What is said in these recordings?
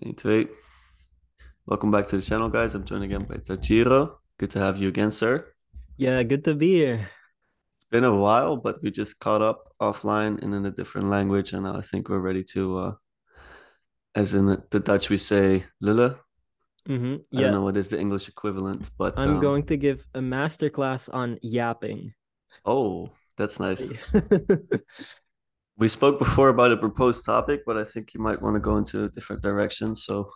1, 2. Welcome back to the channel, guys. I'm joined again by Tajiro. Good to have you again, sir. Yeah, good to be here. It's been a while, but we just caught up offline and in a different language, and I think we're ready to, as in the Dutch, we say "lille." I don't Yeah, know what is the English equivalent, but I'm going to give a master class on yapping. oh, that's nice. We spoke before about a proposed topic, but I think you might want to go into a different direction, so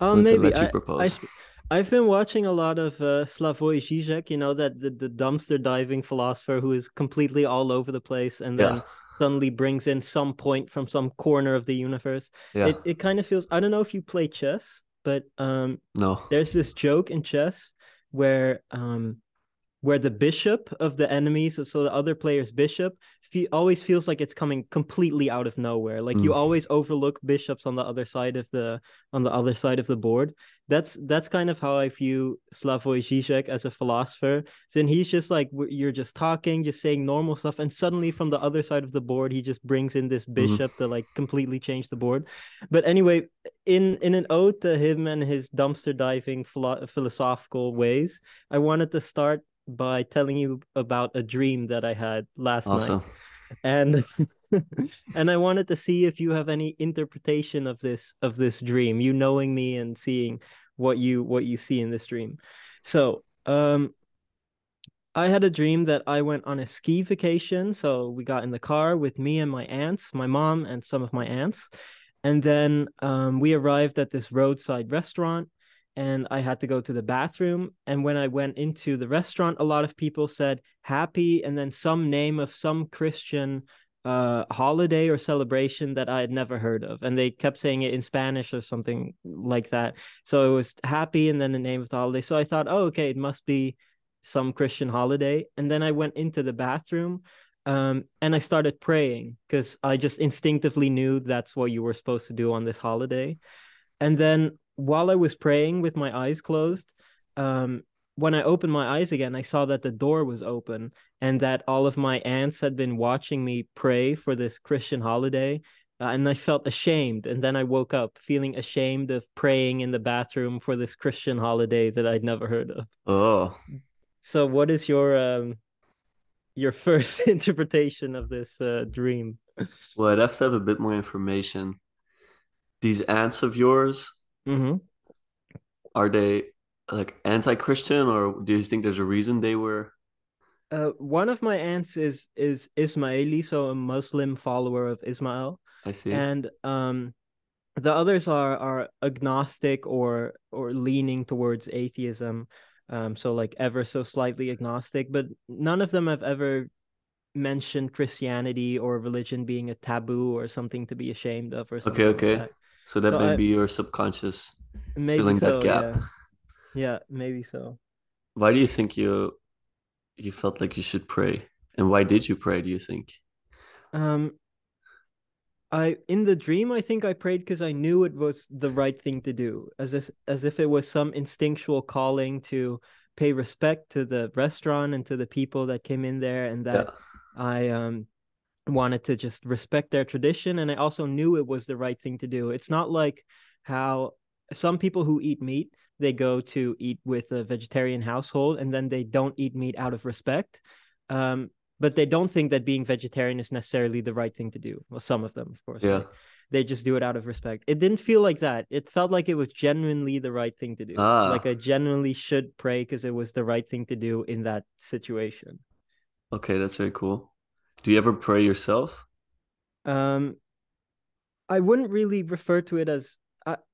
I'm Oh, going to maybe let you propose. I've been watching a lot of Slavoj Žižek, that the dumpster diving philosopher who is completely all over the place and Yeah, then suddenly brings in some point from some corner of the universe. yeah, It kind of feels, I don't know if you play chess, but no. there's this joke in chess where the bishop of the enemies, so the other player's bishop, always feels like it's coming completely out of nowhere. Like you Mm. always overlook bishops on the other side of the board. That's kind of how I view Slavoj Žižek as a philosopher. Then he's just like you're just talking, just saying normal stuff, and suddenly from the other side of the board, he just brings in this Mm. bishop to like completely change the board. But anyway, in an ode to him and his dumpster diving philosophical ways, I wanted to start by telling you about a dream that I had last night. Awesome. And and I wanted to see if you have any interpretation of this dream, you knowing me and seeing what you see in this dream. So, I had a dream that I went on a ski vacation. So we got in the car with me and my aunts, my mom and some of my aunts. And then we arrived at this roadside restaurant and I had to go to the bathroom. And when I went into the restaurant, a lot of people said happy and then some name of some Christian holiday or celebration that I had never heard of. And they kept saying it in Spanish or something like that. So it was happy and then the name of the holiday. So I thought, oh, okay, it must be some Christian holiday. And then I went into the bathroom and I started praying because I just instinctively knew that's what you were supposed to do on this holiday. And then while I was praying with my eyes closed, um, when I opened my eyes again, I saw that the door was open and that all of my aunts had been watching me pray for this Christian holiday. And I felt ashamed. And then I woke up feeling ashamed of praying in the bathroom for this Christian holiday that I'd never heard of. Oh, So, what is your first interpretation of this dream? well, I'd have to have a bit more information. These aunts of yours, Mm-hmm. are they like anti-Christian, or do you think there's a reason they were? One of my aunts is Ismaili, so a Muslim follower of Ismail, I see. and the others are agnostic or leaning towards atheism, so like ever so slightly agnostic, but none of them have ever mentioned Christianity or religion being a taboo or something to be ashamed of or Okay, something like okay. that. So that So may I be your subconscious maybe filling that so, gap. yeah, yeah, maybe so. Why do you think you felt like you should pray? And why did you pray, do you think? Um, I in the dream, I think I prayed because I knew it was the right thing to do, as if it was some instinctual calling to pay respect to the restaurant and to the people that came in there, and Yeah. that I wanted to just respect their tradition, and I also knew it was the right thing to do. It's not like how some people who eat meat, they go to eat with a vegetarian household and then they don't eat meat out of respect. Um, but they don't think that being vegetarian is necessarily the right thing to do. Well, some of them, of course, Yeah. right? They just do it out of respect. It didn't feel like that. It felt like it was genuinely the right thing to do. Like Ah, I genuinely should pray because it was the right thing to do in that situation. okay, that's very cool. Do you ever pray yourself? Um, I wouldn't really refer to it as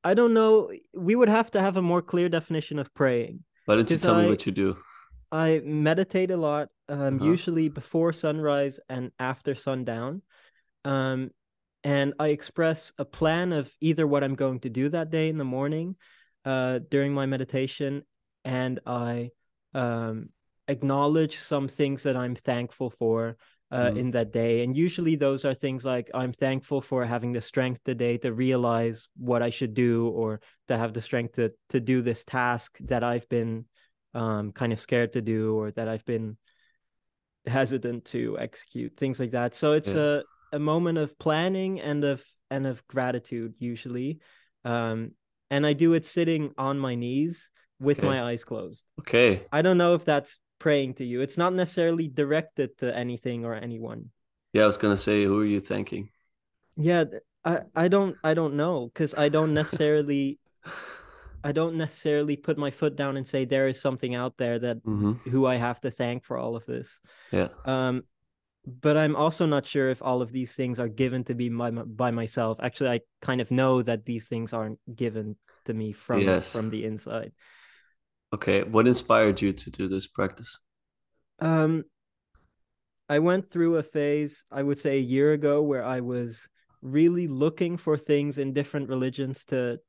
I don't know. We would have to have a more clear definition of praying Why don't you because tell me I what you do? I meditate a lot, Uh-huh. usually before sunrise and after sundown. Um, and I express a plan of either what I'm going to do that day in the morning, during my meditation, and I um, acknowledge some things that I'm thankful for Mm. in that day. And usually those are things like I'm thankful for having the strength today to realize what I should do, or to have the strength to do this task that I've been kind of scared to do, or that I've been hesitant to execute, things like that. So it's Yeah. a moment of planning and of gratitude usually. Um, and I do it sitting on my knees with Okay. my eyes closed. Okay. I don't know if that's praying to you. It's not necessarily directed to anything or anyone. Yeah, I was gonna say, who are you thanking? Yeah, I don't know because I don't necessarily put my foot down and say there is something out there that Mm-hmm. who I have to thank for all of this. Yeah. Um, but I'm also not sure if all of these things are given to me by myself. Actually, I kind of know that these things aren't given to me Yes. from the inside. Okay. What inspired you to do this practice? Um, I went through a phase, I would say a year ago, where I was really looking for things in different religions to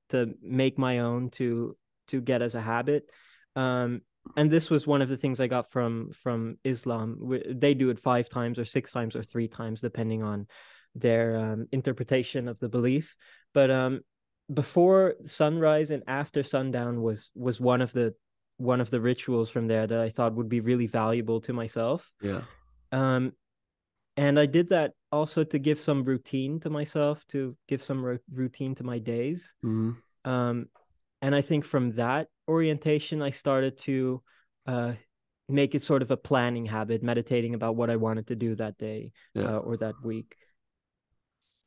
make my own to get as a habit. Um, and this was one of the things I got from Islam. They do it 5 times or 6 times or 3 times, depending on their interpretation of the belief. But before sunrise and after sundown was one of the rituals from there that I thought would be really valuable to myself. Yeah. Um, and I did that also to give some routine to myself, to give some routine to my days. Mm-hmm. Um, and I think from that orientation, I started to uh, make it sort of a planning habit, meditating about what I wanted to do that day Yeah. or that week.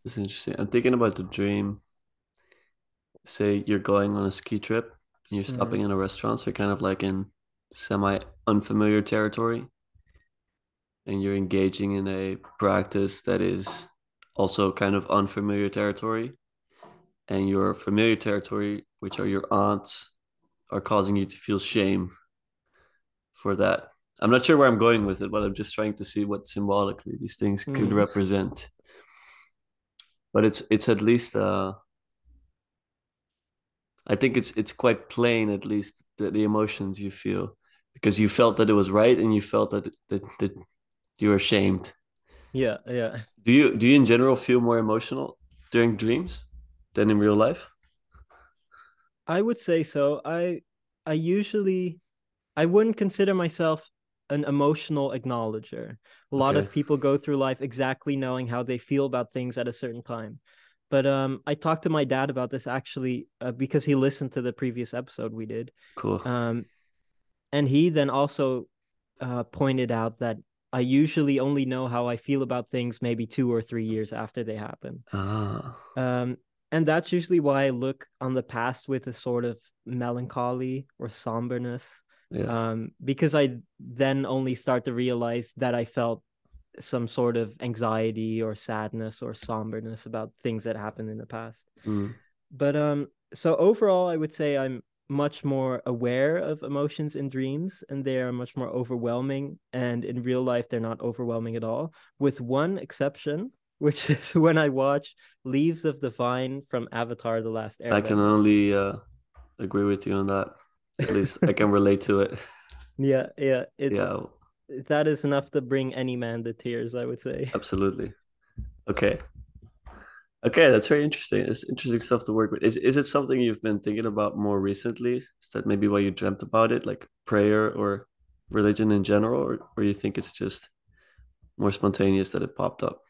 It's interesting. I'm thinking about the dream. Say you're going on a ski trip and you're Mm, stopping in a restaurant, so you're kind of like in semi unfamiliar territory and you're engaging in a practice that is also kind of unfamiliar territory. And your familiar territory, which are your aunts, are causing you to feel shame for that. I'm not sure where I'm going with it, but I'm just trying to see what symbolically these things could mm, represent. But it's at least I think it's quite plain, at least the emotions you feel, because you felt that it was right and you felt that you were ashamed. yeah, yeah. Do you in general feel more emotional during dreams than in real life? I would say so. I usually I wouldn't consider myself an emotional acknowledger. A lot Okay, of people go through life exactly knowing how they feel about things at a certain time. But I talked to my dad about this actually because he listened to the previous episode we did. cool. Um, and he then also pointed out that I usually only know how I feel about things maybe 2 or 3 years after they happen. Ah, Um, and that's usually why I look on the past with a sort of melancholy or somberness. yeah. Because I then only start to realize that I felt some sort of anxiety or sadness or somberness about things that happened in the past. Mm, But so overall, I would say I'm much more aware of emotions in dreams, and they are much more overwhelming. And in real life, they're not overwhelming at all, with one exception, which is when I watch Leaves of the Vine from Avatar: The Last I can Airbender. only agree with you on that. At least I can relate to it. Yeah, yeah, it's Yeah, that is enough to bring any man to tears, I would say. absolutely. Okay. Okay, that's very interesting. It's interesting stuff to work with. Is it something you've been thinking about more recently? Is that maybe why you dreamt about it, like prayer or religion in general, or you think it's just more spontaneous that it popped up?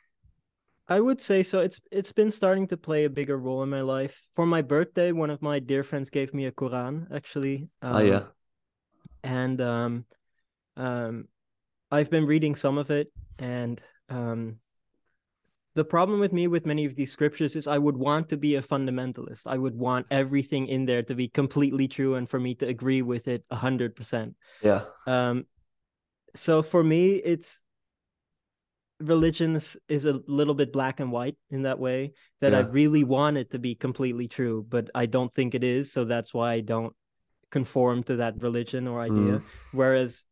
I would say so. It's been starting to play a bigger role in my life. For my birthday, one of my dear friends gave me a Quran, actually. Ah, yeah. And um, I've been reading some of it, and the problem with me with many of these scriptures is I would want to be a fundamentalist. I would want everything in there to be completely true and for me to agree with it 100%. Yeah. Um, so for me, it's religion is a little bit black and white in that way that I Yeah. really want it to be completely true, but I don't think it is. So that's why I don't conform to that religion or Mm, idea. Whereas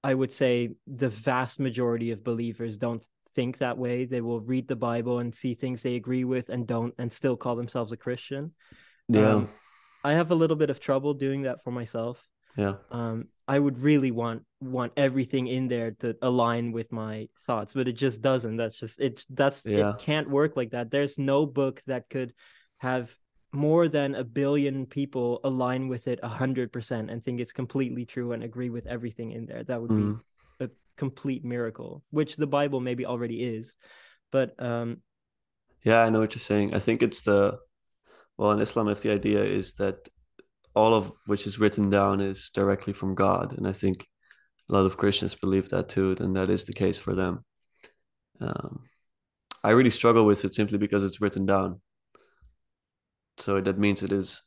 I would say the vast majority of believers don't think that way. They will read the Bible and see things they agree with and don't, and still call themselves a Christian. yeah. Um, I have a little bit of trouble doing that for myself. Yeah. I would really want everything in there to align with my thoughts, but it just doesn't. That's just it. It Yeah. can't work like that. There's no book that could have more than 1 billion people align with it 100% and think it's completely true and agree with everything in there. That would be Mm. a complete miracle, which the Bible maybe already is. But Yeah, I know what you're saying. I think it's the Well, in Islam, if the idea is that all of which is written down is directly from God, and I think a lot of Christians believe that too, and that is the case for them. Um, I really struggle with it simply because it's written down. So that means it is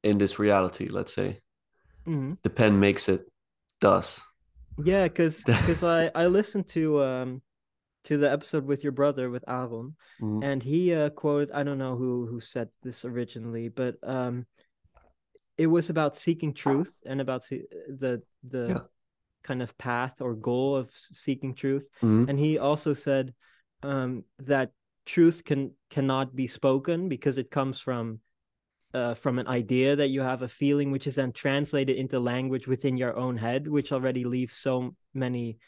in this reality, let's say. Mm-hmm. The pen makes it thus. Yeah, because I listened to the episode with your brother with Aaron, Mm, and he quoted, I don't know who said this originally, but it was about seeking truth and about the yeah. kind of path or goal of seeking truth. Mm, And he also said that truth cannot be spoken because it comes from an idea that you have, a feeling, which is then translated into language within your own head, which already leaves so many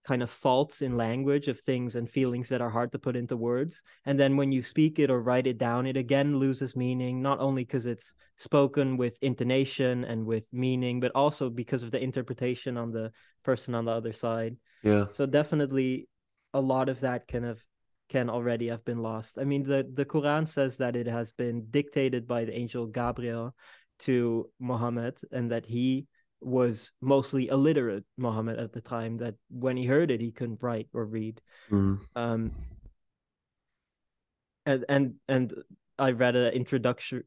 kind of faults in language of things and feelings that are hard to put into words. And then when you speak it or write it down, it again loses meaning, not only because it's spoken with intonation and with meaning, but also because of the interpretation on the person on the other side. yeah. So definitely a lot of that can already have been lost. I mean, the Quran says that it has been dictated by the angel Gabriel to Muhammad, and that he was mostly illiterate, Muhammad, at the time, that when he heard it he couldn't write or read. Mm, um and I read an introductory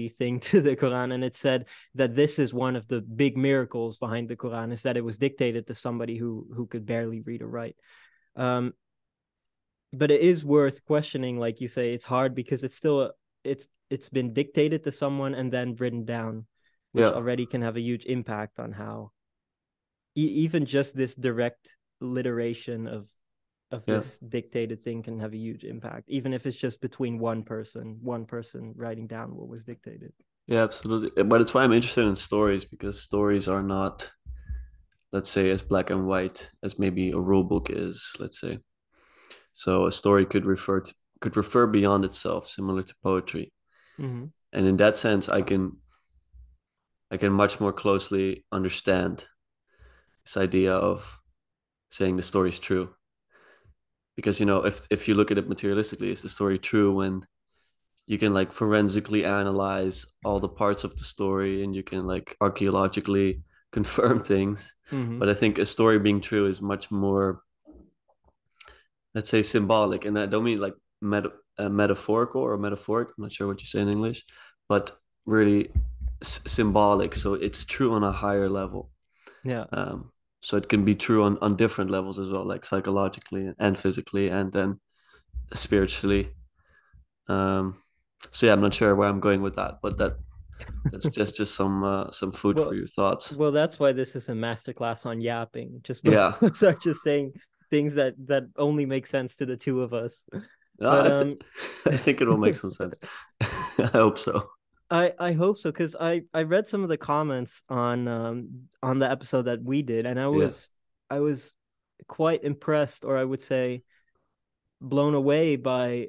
thing to the Quran, and it said that this is one of the big miracles behind the Quran, is that it was dictated to somebody who could barely read or write. um but it is worth questioning, like you say. It's hard because it's been dictated to someone and then written down, which yeah. already can have a huge impact on how even just this direct literation of Yeah. this dictated thing can have a huge impact, even if it's just between one person writing down what was dictated. Yeah, absolutely. But it's why I'm interested in stories, because stories are not, let's say, as black and white as maybe a rule book is, let's say. So a story could refer beyond itself, similar to poetry. Mm-hmm. And in that sense, I can much more closely understand this idea of saying the story is true. Because if you look at it materialistically, is the story true when you can like forensically analyze all the parts of the story and you can like archaeologically confirm things. Mm-hmm. But I think a story being true is much more, let's say, symbolic. And I don't mean like metaphorical or metaphoric. I'm not sure what you say in English, but really symbolic. So it's true on a higher level. Yeah. So it can be true on different levels as well, like psychologically and physically, and then spiritually. Um, so yeah, I'm not sure where I'm going with that, but that's just some food for well your thoughts. well that's why this is a masterclass on yapping, just Yeah, such as saying things that only make sense to the two of us. no, But I think it will make some sense. I hope so. I hope so, because I read some of the comments on the episode that we did, and Yeah. I was quite impressed, or I would say blown away by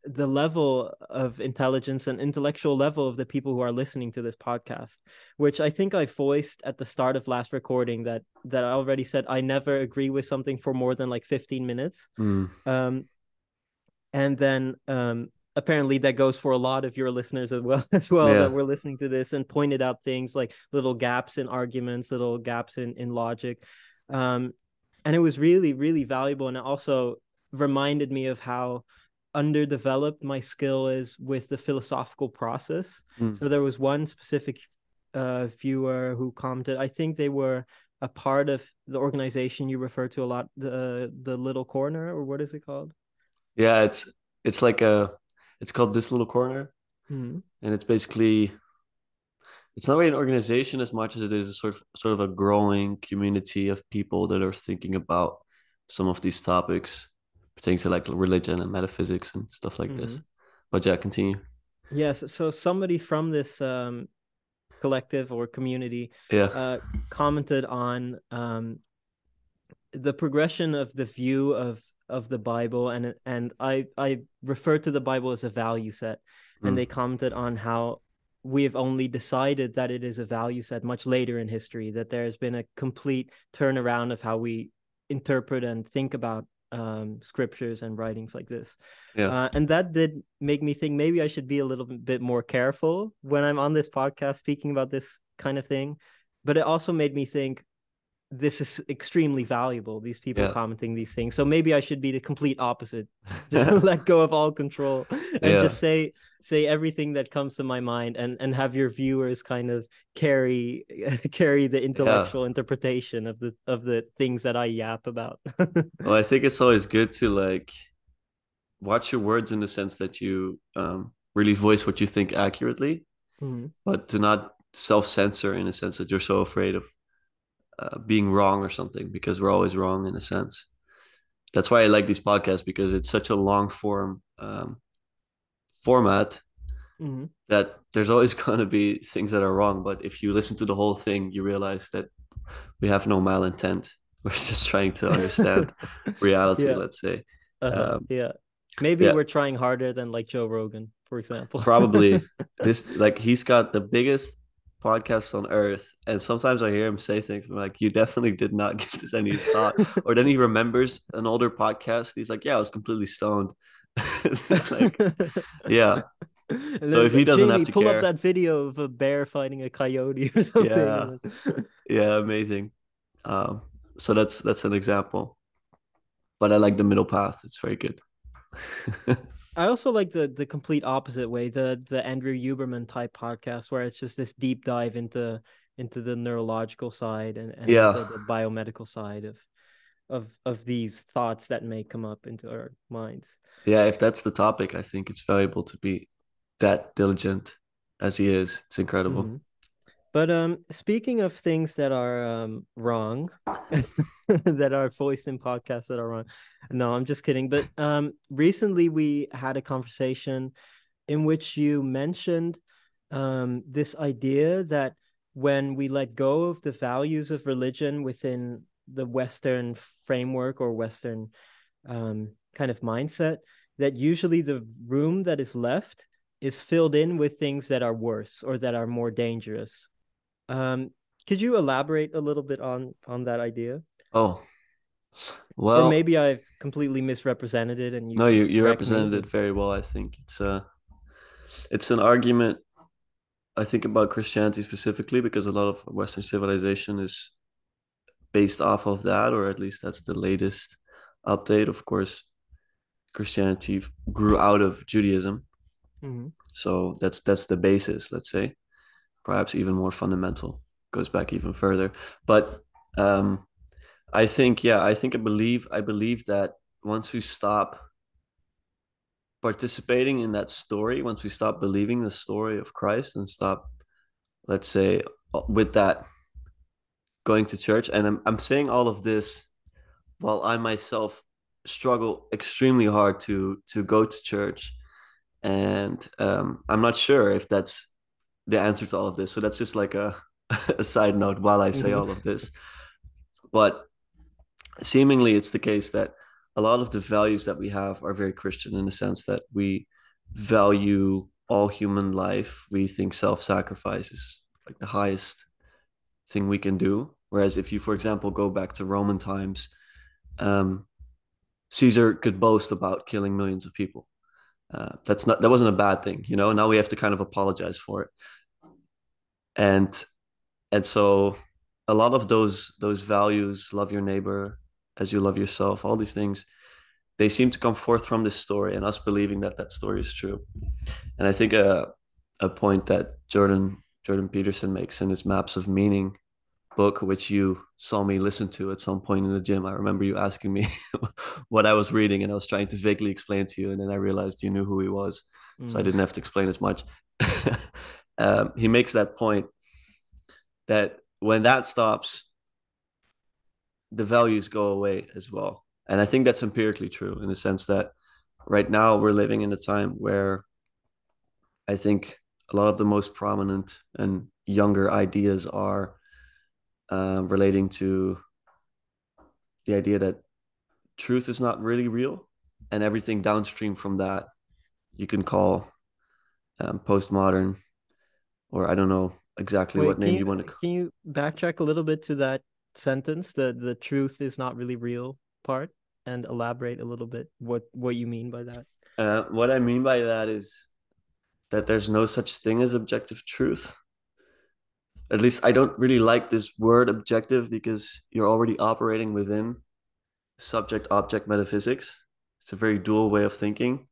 the level of intelligence and intellectual level of the people who are listening to this podcast, which I think I voiced at the start of last recording, that I already said I never agree with something for more than like 15 minutes. Mm, Um, and then apparently that goes for a lot of your listeners as well yeah. that were listening to this, and pointed out things like little gaps in arguments, little gaps in logic. um and it was really, really valuable, and it also reminded me of how underdeveloped my skill is with the philosophical process. Mm. So there was one specific viewer who commented, I think they were a part of the organization you refer to a lot, the Little Corner, or what is it called? Yeah, it's like it's called This Little Corner, Mm-hmm. and it's basically, it's not really an organization as much as it is a sort of a growing community of people that are thinking about some of these topics pertaining to like religion and metaphysics and stuff like Mm-hmm. this. But yeah, continue. Yes, so somebody from this collective or community Yeah. uh, commented on the progression of the view of the Bible, and I refer to the Bible as a value set, and Mm. they commented on how we have only decided that it is a value set much later in history, that there has been a complete turnaround of how we interpret and think about scriptures and writings like this. Yeah. And that did make me think maybe I should be a little bit more careful when I'm on this podcast speaking about this kind of thing. But it also made me think this is extremely valuable, these people Yeah. commenting these things. So maybe I should be the complete opposite. Just let go of all control and Yeah. just say everything that comes to my mind, and have your viewers kind of carry carry the Yeah. intellectual interpretation of the things that I yap about. Well, I think it's always good to like watch your words in the sense that you really voice what you think accurately, Mhm. but to not self-censor in a sense that you're so afraid of being wrong or something, because we're always wrong in a sense. That's why I like these podcasts, because it's such a long form format Mhm. that there's always going to be things that are wrong. But if you listen to the whole thing, you realize that we have no malintent. We're just trying to understand reality, Yeah. let's say. Uh-huh. Yeah. Maybe Yeah, we're trying harder than like Joe Rogan, for example. probably this, like, he's got the biggest podcast on earth. And sometimes I hear him say things, I'm like, you definitely did not give this any thought. Or then he remembers an older podcast. He's like, yeah, I was completely stoned. It's just like, yeah. And So if then he doesn't have Jamie, to pull up care, that video of a bear fighting a coyote or something. yeah, And then... yeah, amazing. Um, so that's an example. But I like the middle path. It's very good. I also like the complete opposite way, the Andrew Huberman type podcast where it's just this deep dive into the neurological side and Yeah, into the biomedical side of these thoughts that may come up into our minds. yeah. If that's the topic, I think it's valuable to be that diligent as he is. It's incredible. Mm-hmm. But speaking of things that are wrong, that are voiced in podcasts that are wrong. No, I'm just kidding. But recently we had a conversation in which you mentioned this idea that when we let go of the values of religion within the Western framework or Western kind of mindset, that usually the room that is left is filled in with things that are worse or that are more dangerous. Um, could you elaborate a little bit on that idea? Oh, Or well, maybe I've completely misrepresented it and you no, could you correct me, represented but it very well. I think it's an argument. I think about Christianity specifically because a lot of Western civilization is based off of that, or at least that's the latest update. Of course, Christianity grew out of Judaism, Mhm. so that's the basis. Let's say, perhaps even more fundamental, goes back even further. But um, I think, yeah, I believe that once we stop participating in that story, once we stop believing the story of Christ and stop, let's say, with that, going to church, and I'm saying all of this while I myself struggle extremely hard to go to church, and I'm not sure if that's the answer to all of this. So that's just like a a side note while I say Mhm. all of this. But seemingly, it's the case that a lot of the values that we have are very Christian in the sense that we value all human life. We think self-sacrifice is like the highest thing we can do. Whereas if you, for example, go back to Roman times, um, Caesar could boast about killing millions of people. That wasn't a bad thing, you know. Now we have to kind of apologize for it, and so a lot of those values, love your neighbor as you love yourself, all these things, they seem to come forth from this story and us believing that that story is true. And I think a point that Jordan Peterson makes in his Maps of Meaning book, which you saw me listen to at some point in the gym. I remember you asking me what I was reading, and I was trying to vaguely explain to you, and then I realized you knew who he was, so I Mm. didn't have to explain as much. He makes that point that when that stops, the values go away as well. And I think that's empirically true in the sense that right now we're living in a time where I think a lot of the most prominent and younger ideas are relating to the idea that truth is not really real, and everything downstream from that you can call postmodern, or I don't know exactly what Wait, name you want to. can you backtrack a little bit to that sentence, the truth is not really real part? and elaborate a little bit what you mean by that? What I mean by that is that there's no such thing as objective truth. At least I don't really like this word objective because you're already operating within subject object metaphysics. It's a very dual way of thinking,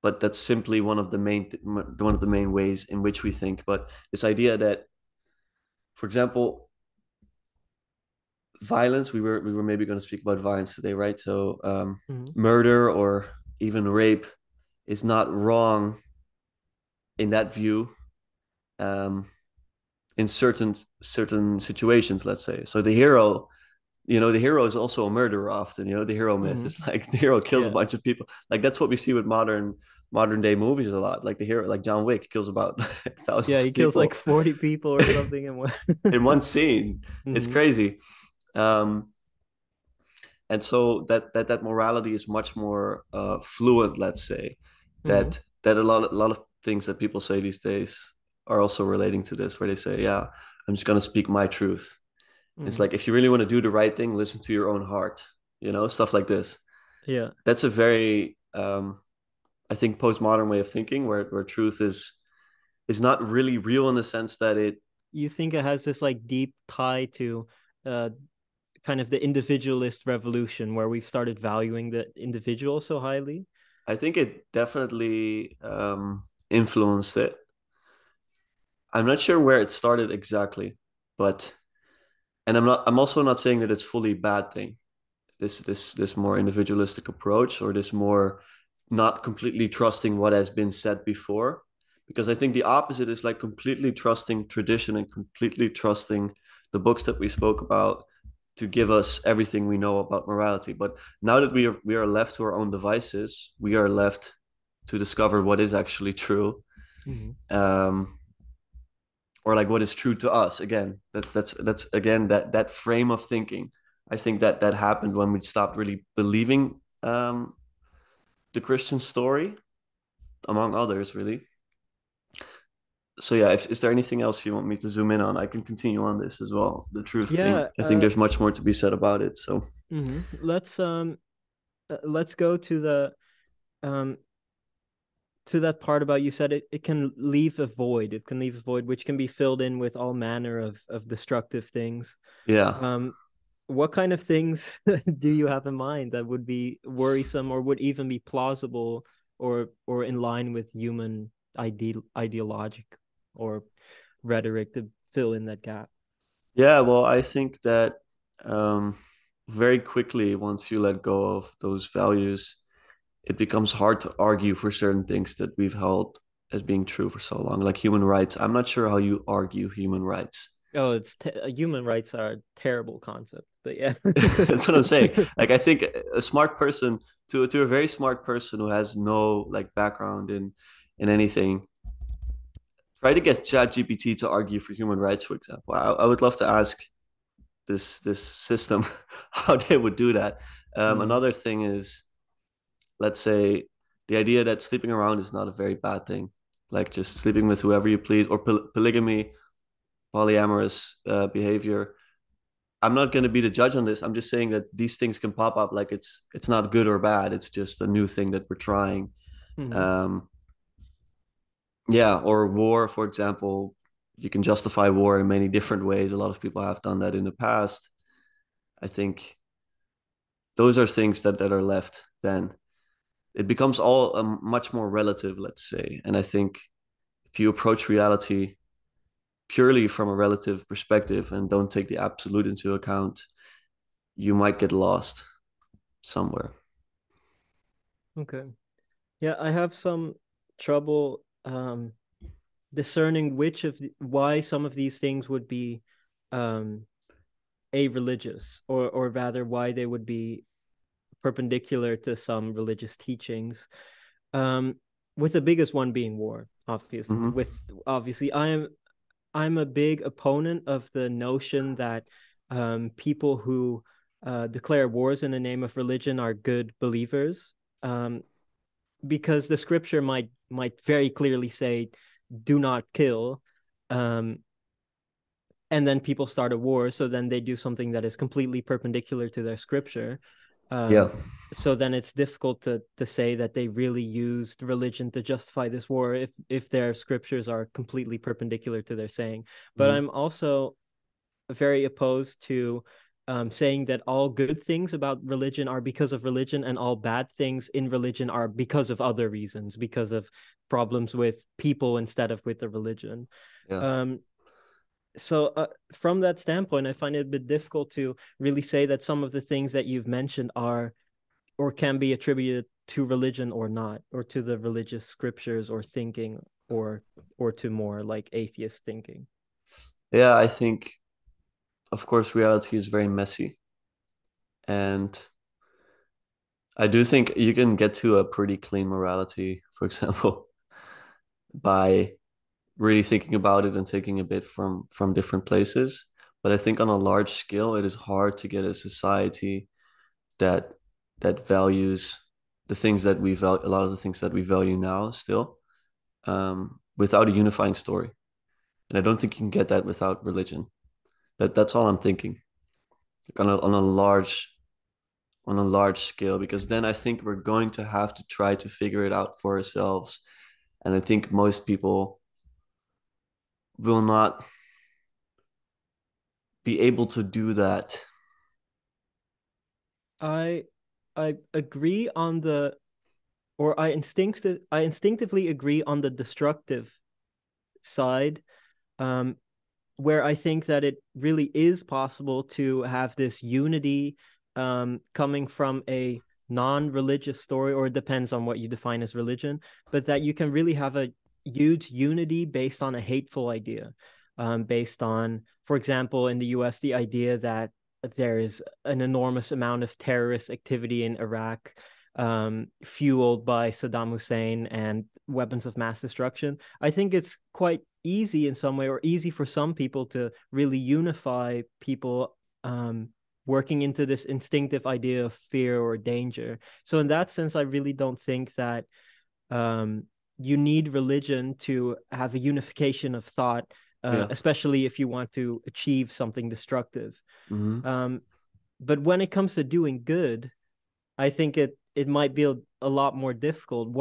but that's simply one of the main ways in which we think. But this idea that, for example, violence, we were maybe going to speak about violence today, right? So Mm-hmm. murder or even rape is not wrong in that view, um, in certain situations, let's say. So the hero, the hero is also a murderer often. The hero myth Mm-hmm. is like the hero kills a Yeah. bunch of people. Like that's what we see with modern day movies a lot. Like the hero, like John Wick, kills about Yeah, thousands he of kills like people 40 people or something in one. in one scene. It's Mm-hmm. crazy. Um, and so that morality is much more fluent, let's say. Mm-hmm. That a lot of things that people say these days are also relating to this, where they say, yeah, I'm just going to speak my truth. It's Mm-hmm. like, if you really want to do the right thing, listen to your own heart, stuff like this. Yeah. That's a very I think postmodern way of thinking, where truth is not really real in the sense that it You think it has this like deep tie to uh kind of the individualist revolution where we've started valuing the individual so highly? I think it definitely influenced it. I'm not sure where it started exactly, but and I'm also not saying that it's fully bad thing. This more individualistic approach, or this more not completely trusting what has been said before, because I think the opposite is like completely trusting tradition and completely trusting the books that we spoke about to give us everything we know about morality. But now that we are left to our own devices, we are left to discover what is actually true, Mm-hmm. um, or like what is true to us. Again, that's again that frame of thinking. I think that happened when we stopped really believing the Christian story, among others, really. So yeah, is there anything else you want me to zoom in on? I can continue on this as well. The truth thing. Yeah, I think there's much more to be said about it. So mhm. Let's go um to that part about you said it can leave a void. It can leave a void which can be filled in with all manner of destructive things. yeah, Um, what kind of things do you have in mind that would be worrisome or would even be plausible or in line with human ideologic or rhetoric to fill in that gap? yeah. Well, I think that um, very quickly, once you let go of those values, it becomes hard to argue for certain things that we've held as being true for so long, like human rights. I'm not sure how you argue human rights. Oh, human rights are a terrible concept, but yeah. That's what I'm saying. Like, I think a smart person, to a very smart person who has no like background in anything, try to get ChatGPT to argue for human rights, for example. I would love to ask this system how they would do that. Mm, Another thing is, let's say, the idea that sleeping around is not a very bad thing, like just sleeping with whoever you please, or polygamy, polyamorous behavior. I'm not going to be the judge on this. I'm just saying that these things can pop up. Like it's not good or bad. It's just a new thing that we're trying. mhm. Um, yeah, or war, for example. You can justify war in many different ways. A lot of people have done that in the past. I think those are things that are left then. It becomes all much more relative, let's say. And I think if you approach reality purely from a relative perspective and don't take the absolute into account, you might get lost somewhere. Okay. Yeah, I have some trouble discerning why some of these things would be um a religious or rather why they would be perpendicular to some religious teachings. Um with the biggest one being war, obviously. Mm-hmm. With obviously I'm a big opponent of the notion that people who declare wars in the name of religion are good believers. Because the scripture might very clearly say do not kill, um and then people start a war, so then they do something that is completely perpendicular to their scripture. Yeah. So then it's difficult to say that they really used religion to justify this war if their scriptures are completely perpendicular to their saying. But Hmm. I'm also very opposed to saying that all good things about religion are because of religion and all bad things in religion are because of other reasons, because of problems with people instead of with the religion. Yeah. Um, so from that standpoint, I find it a bit difficult to really say that some of the things that you've mentioned are or can be attributed to religion or not, or to the religious scriptures or thinking, or to more like atheist thinking. Yeah, I think, of course, reality is very messy. And I do think you can get to a pretty clean morality, for example, by really thinking about it and taking a bit from different places. But I think on a large scale, it is hard to get a society that that values the things that we value, a lot of the things that we value now still, without a unifying story. And I don't think you can get that without religion. That's all I'm thinking. Like on a large scale, because then I think we're going to have to try to figure it out for ourselves. And I think most people will not be able to do that. I I agree on the or I instinctively agree on the destructive side, um, where I think that it really is possible to have this unity coming from a non-religious story, or it depends on what you define as religion, but that you can really have a huge unity based on a hateful idea, based on, for example, in the US, the idea that there is an enormous amount of terrorist activity in Iraq, fueled by Saddam Hussein and weapons of mass destruction. I think it's quite easy in some way, or easy for some people to really unify people working into this instinctive idea of fear or danger. So in that sense, I really don't think that um, you need religion to have a unification of thought, Yeah. especially if you want to achieve something destructive. Hmm. Um, but when it comes to doing good, I think it might be a lot more difficult. Yeah.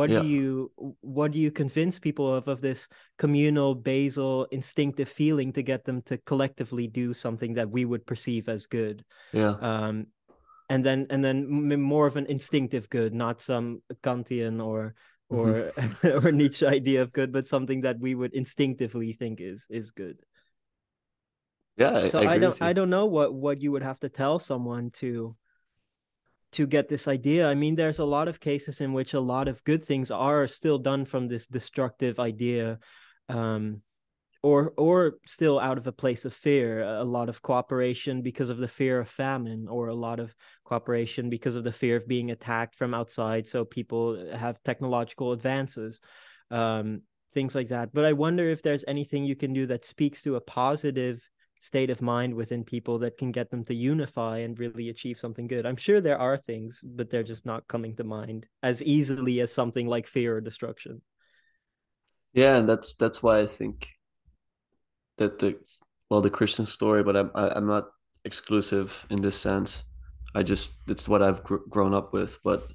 What do you convince people of this communal basal instinctive feeling to get them to collectively do something that we would perceive as good? Yeah. Um, and then more of an instinctive good, not some Kantian Hmm. or or Nietzsche idea of good, but something that we would instinctively think is good. Yeah, So I agree with I you. don't know what you would have to tell someone to get this idea. I mean, there's a lot of cases in which a lot of good things are still done from this destructive idea, um, or still out of a place of fear. A lot of cooperation because of the fear of famine, or a lot of cooperation because of the fear of being attacked from outside. So people have technological advances, um, things like that. But I wonder if there's anything you can do that speaks to a positive state of mind within people that can get them to unify and really achieve something good. I'm sure there are things, but they're just not coming to mind as easily as something like fear or destruction. Yeah, and that's why I think that the Christian story, but I'm not exclusive in this sense. I just it's what I've grown up with, but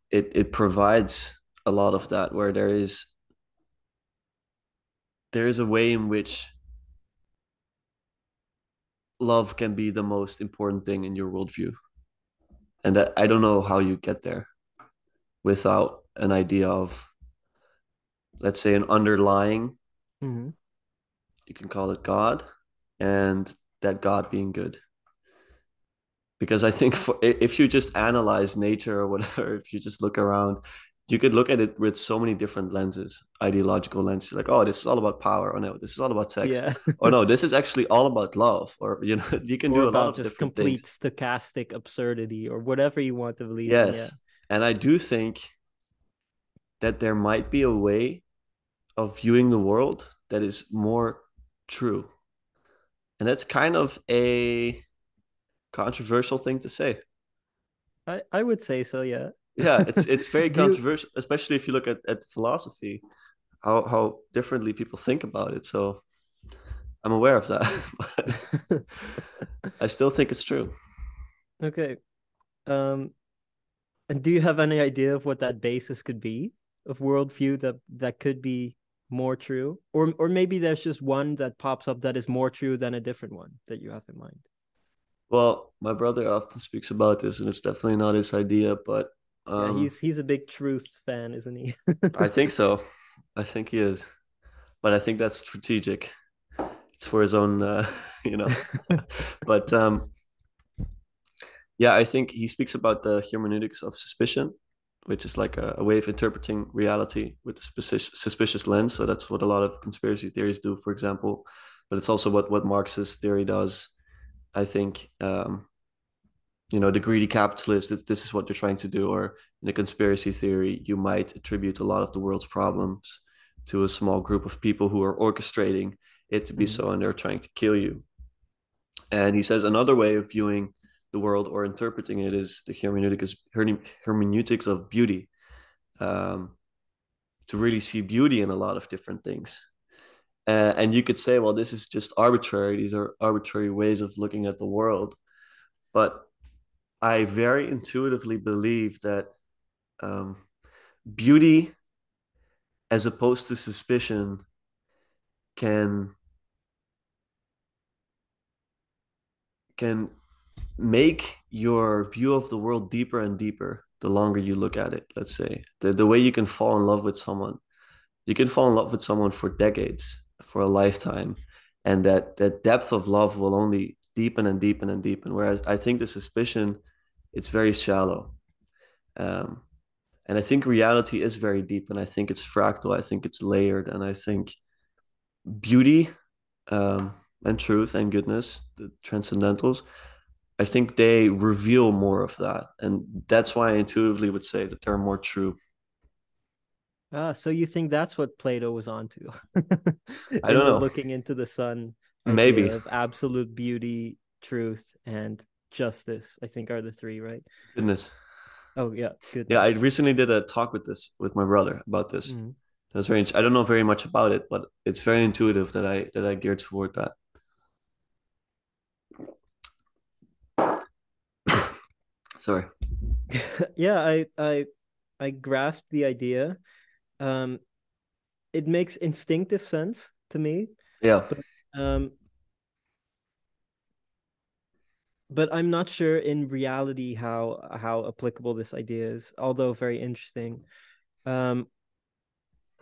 it provides a lot of that where there is a way in which love can be the most important thing in your worldview, and that I don't know how you get there without an idea of, let's say, an underlying, Mm-hmm. you can call it God, and that God being good. Because I think if you just analyze nature or whatever, if you just look around, you could look at it with so many different lenses, ideological lenses. Like, oh, this is all about power. Oh no, this is all about sex. Yeah. Oh no, this is actually all about love. Or you can Or do a lot about of just different things. complete stochastic absurdity or whatever you want to believe in. Yeah. Yes, and I do think that there might be a way of viewing the world that is more true, and that's kind of a controversial thing to say. I would say so, yeah. Yeah, it's very Do you controversial, especially if you look at philosophy, how differently people think about it. So I'm aware of that, but I still think it's true. okay. Um, and do you have any idea of what that basis could be of worldview that could be more true? Or maybe there's just one that pops up that is more true than a different one that you have in mind. Well, my brother often speaks about this, and it's definitely not his idea, but Yeah, um, he's a big truth fan, isn't he? I think so. I think he is, but I think that's strategic. It's for his own, you know. But yeah, I think he speaks about the hermeneutics of suspicion, which is like a way of interpreting reality with a suspicious lens. So that's what a lot of conspiracy theories do, for example. But it's also what Marxist theory does. I think the greedy capitalist, this is what they're trying to do. Or in a conspiracy theory, you might attribute a lot of the world's problems to a small group of people who are orchestrating it to be Mm. so, and they're trying to kill you. And he says another way of viewing the world or interpreting it is the hermeneutics of beauty, um, to really see beauty in a lot of different things. And you could say, well, this is just arbitrary. These are arbitrary ways of looking at the world. But I very intuitively believe that um, beauty, as opposed to suspicion, can can make your view of the world deeper and deeper the longer you look at it. Let's say the way you can fall in love with someone, you can fall in love with someone for decades, for a lifetime, and that depth of love will only deepen and deepen and deepen. Whereas I think the suspicion, it's very shallow. um, and I think reality is very deep, and I think it's fractal, I think it's layered, and I think beauty, and truth and goodness, the transcendentals, I think they reveal more of that. And that's why I intuitively would say that they're more true. Ah, so you think that's what Plato was onto I in don't the know. looking into the sun Maybe. idea of absolute beauty, truth, and justice, I think are the three, right? Goodness. Oh yeah, Yeah, I goodness. recently did a talk with my brother about this. Mm. That's very. I don't know very much about it, but it's very intuitive that I gear toward that. Sorry. Yeah, I grasp the idea. Um, it makes instinctive sense to me, Yeah. but um, but I'm not sure in reality how applicable this idea is, although very interesting. Um,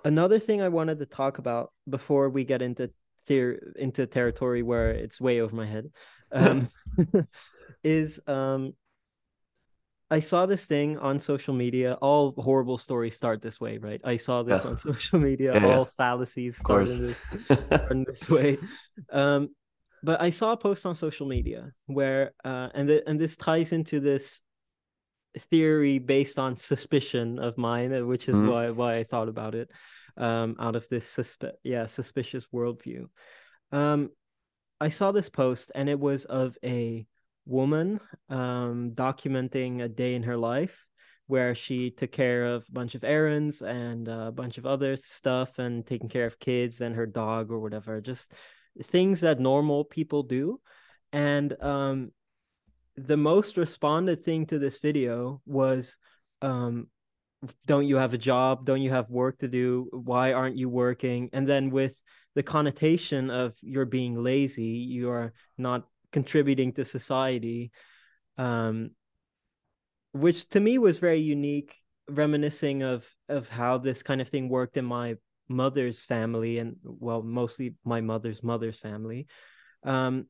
Another thing I wanted to talk about before we get into territory where it's way over my head, um, is I saw this thing on social media. All horrible stories start this way, right? I saw Yeah. this on social media. Yeah. Yeah. All fallacies Of course. start in this way. Um, but I saw a post on social media where and this ties into this theory based on suspicion of mine, which is Mhm. why I thought about it, out of this suspicious worldview. Um, I saw this post and it was of a woman documenting a day in her life where she took care of a bunch of errands and a bunch of other stuff and taking care of kids and her dog or whatever, just things that normal people do. And the most responded thing to this video was, um, don't you have a job? Don't you have work to do? Why aren't you working? And then with the connotation of you're being lazy, you're not contributing to society, um, which to me was very unique, reminiscing of how this kind of thing worked in my mother's family and well, mostly my mother's family. Um,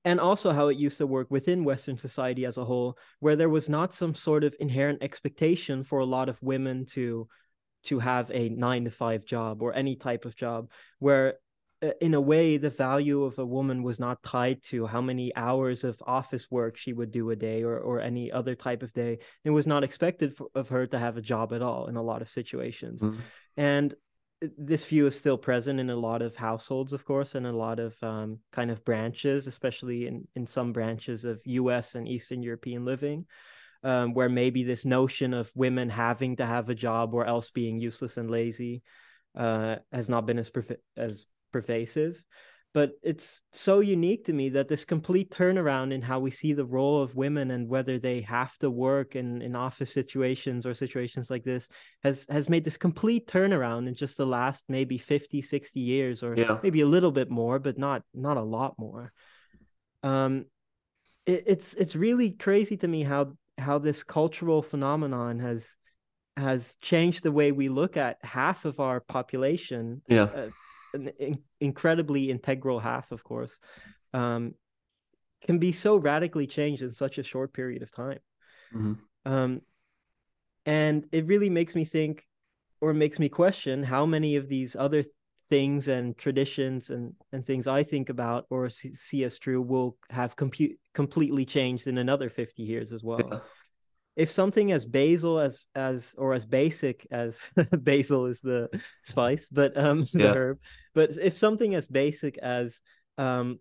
and also how it used to work within Western society as a whole, where there was not some sort of inherent expectation for a lot of women to have a 9 to 5 job or any type of job, where in a way the value of a woman was not tied to how many hours of office work she would do a day or any other type of day. It was not expected of her to have a job at all in a lot of situations. Mhm. And this view is still present in a lot of households, of course, and a lot of kind of branches, especially in some branches of US and Eastern European living, where maybe this notion of women having to have a job or else being useless and lazy has not been as pervasive. but it's so unique to me that this complete turnaround in how we see the role of women and whether they have to work in office situations or situations like this has made this complete turnaround in just the last maybe 50, 60 years, or Yeah. maybe a little bit more, but not a lot more. It's really crazy to me how this cultural phenomenon has changed the way we look at half of our population, Yeah. an incredibly integral half, of course, um, can be so radically changed in such a short period of time. Hmm. Um, and it really makes me think, or makes me question, how many of these other things and traditions and things I think about or see as true will have completely changed in another 50 years as well. Yeah. If something as basal as or as basic as basil is the spice, but the Yeah. herb, but if something um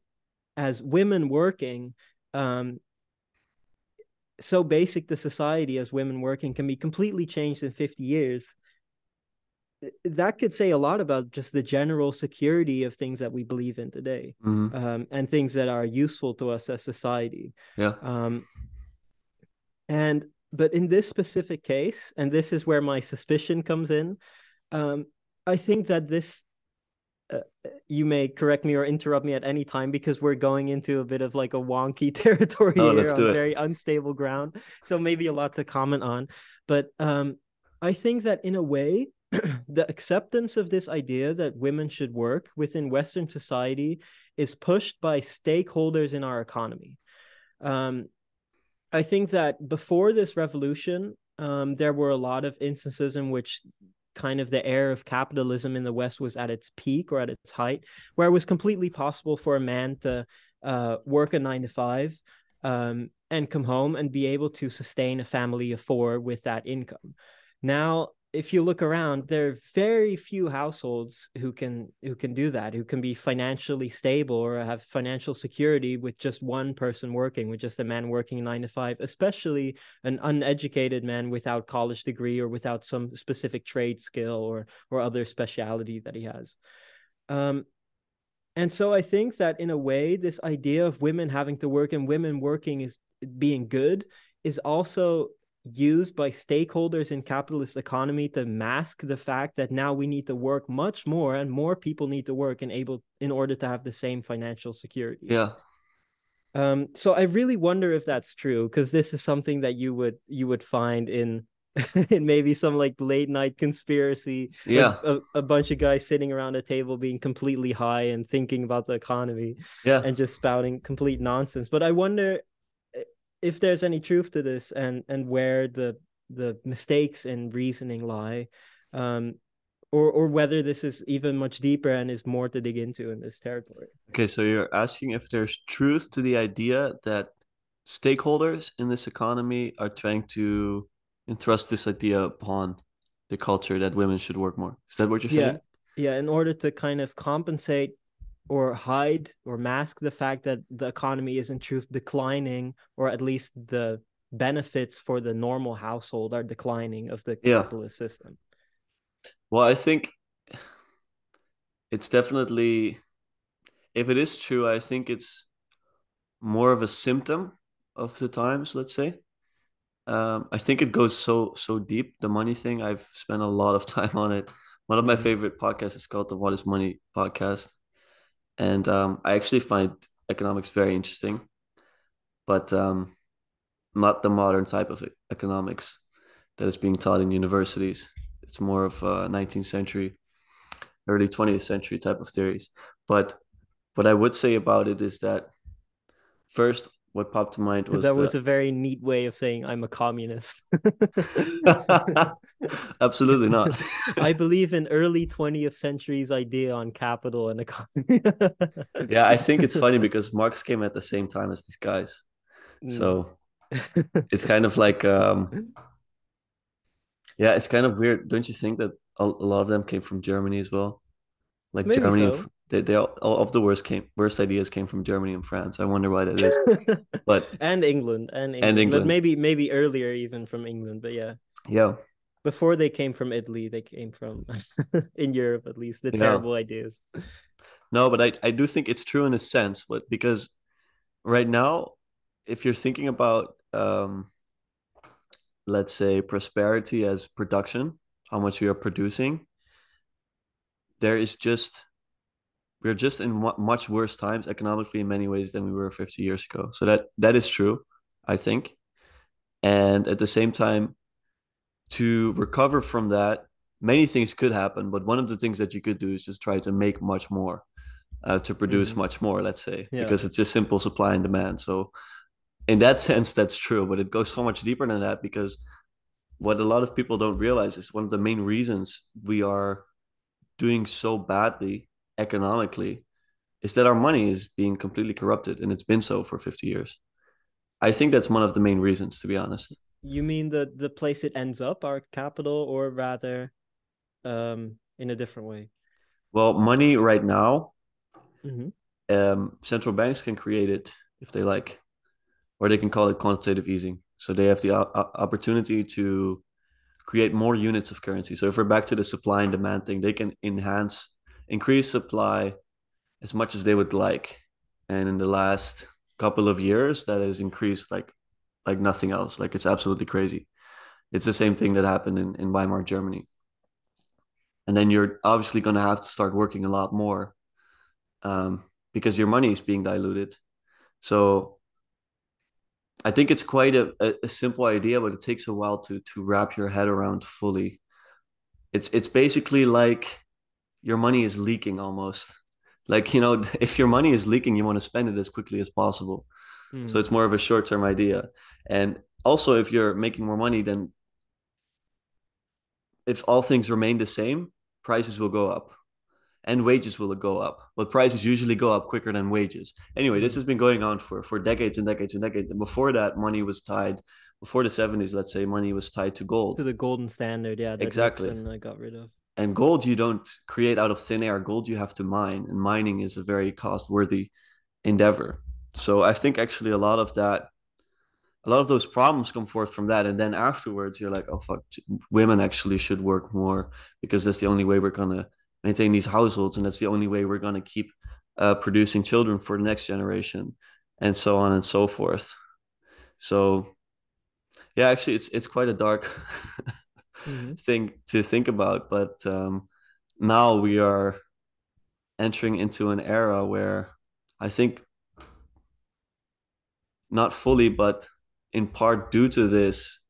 as women working, um so basic to society as women working can be completely changed in 50 years, that could say a lot about just the general security of things that we believe in today, Hmm. and things that are useful to us as society. Yeah. um and but in this specific case, and this is where my suspicion comes in, um, I think that this, you may correct me or interrupt me at any time because we're going into a bit of like a wonky territory No, here let's on do it. very unstable ground. So maybe a lot to comment on. But I think that in a way, the acceptance of this idea that women should work within Western society is pushed by stakeholders in our economy. Um, I think that before this revolution, there were a lot of instances in which kind of the era of capitalism in the West was at its peak or at its height, where it was completely possible for a man to work a 9 to 5, and come home and be able to sustain a family of four with that income. Now, if you look around, there are very few households who can do that, who can be financially stable or have financial security with just one person working, with just a man working 9 to 5, especially an uneducated man without college degree or without some specific trade skill or other speciality that he has. Um, and so I think that in a way, this idea of women having to work and women working is being good is also used by stakeholders in capitalist economy to mask the fact that now we need to work much more and more people need to work in order to have the same financial security. Yeah. So I really wonder if that's true, because this is something that you would find in in maybe some like late night conspiracy, like Yeah. a bunch of guys sitting around a table being completely high and thinking about the economy Yeah. and just spouting complete nonsense. But I wonder if there's any truth to this, and where the mistakes in reasoning lie, um, or whether this is even much deeper and is more to dig into in this territory. Okay, so you're asking if there's truth to the idea that stakeholders in this economy are trying to entrust this idea upon the culture that women should work more. Is that what you're Yeah, saying? yeah, in order to kind of compensate or hide or mask the fact that the economy is in truth declining, or at least the benefits for the normal household are declining of the Yeah. capitalist system. Well, I think it's definitely, if it is true, I think it's more of a symptom of the times, let's say. I think it goes so deep. The money thing, I've spent a lot of time on it. One of my Mm-hmm. favorite podcasts is called the What Is Money podcast, and I actually find economics very interesting, but not the modern type of economics that is being taught in universities. It's more of 19th century, early 20th century type of theories. But what I would say about it is that first, what popped to mind was That the was a very neat way of saying I'm a communist. absolutely not. I believe in early 20th century's idea on capital and economy. Yeah, I think it's funny because Marx came at the same time as these guys. Mm. So it's kind of like yeah, it's kind of weird. Don't you think that a lot of them came from Germany as well? Like Maybe Germany and so. they all of the worst ideas came from Germany and France. I wonder why that is. But and and England, but England. maybe earlier even from England, but yeah, Yeah. before they came from Italy, they came from in Europe, at least, the Yeah. terrible ideas. No, but I do think it's true in a sense, but because right now, if you're thinking about let's say prosperity as production, how much we are producing, there is just we're just in much worse times economically in many ways than we were 50 years ago. So that is true, I think. And at the same time, to recover from that, many things could happen, but one of the things that you could do is just try to make much more, to produce Hmm. much more, let's say, Yeah. because it's just simple supply and demand. So in that sense, that's true, but it goes so much deeper than that because what a lot of people don't realize is one of the main reasons we are doing so badly economically is that our money is being completely corrupted, and it's been so for 50 years. I think that's one of the main reasons, to be honest. You mean the place it ends up, our capital, or rather, in a different way? Well, money right now, Hmm. central banks can create it if they like, or they can call it quantitative easing. So they have the opportunity to create more units of currency. So if we're back to the supply and demand thing, they can increase supply as much as they would like. And in the last couple of years, that has increased like nothing else. Like it's absolutely crazy. It's the same thing that happened in Weimar Germany. And then you're obviously going to have to start working a lot more, because your money is being diluted. So I think it's quite a simple idea, but it takes a while to wrap your head around fully. It's basically like your money is leaking almost. Like, if your money is leaking, you want to spend it as quickly as possible. So Mm. it's more of a short-term idea. And also, if you're making more money, then if all things remain the same, prices will go up and wages will go up. But prices usually go up quicker than wages. Anyway, this Mm. has been going on for decades and decades and decades. And before that, before the 70s, let's say, money was tied to To gold. the golden standard, yeah, that Exactly. Nixon got rid of. And gold you don't create out of thin air. Gold you have to mine, and mining is a very cost worthy endeavor. So I think actually a lot of those problems come forth from that. And then afterwards, you're like, oh fuck, women actually should work more because that's the only way we're gonna maintain these households, and that's the only way we're gonna keep producing children for the next generation, and so on and so forth. So yeah, actually, it's quite a dark Hmm. thing to think about, but now we are entering into an era where I think not fully, but in part due to this,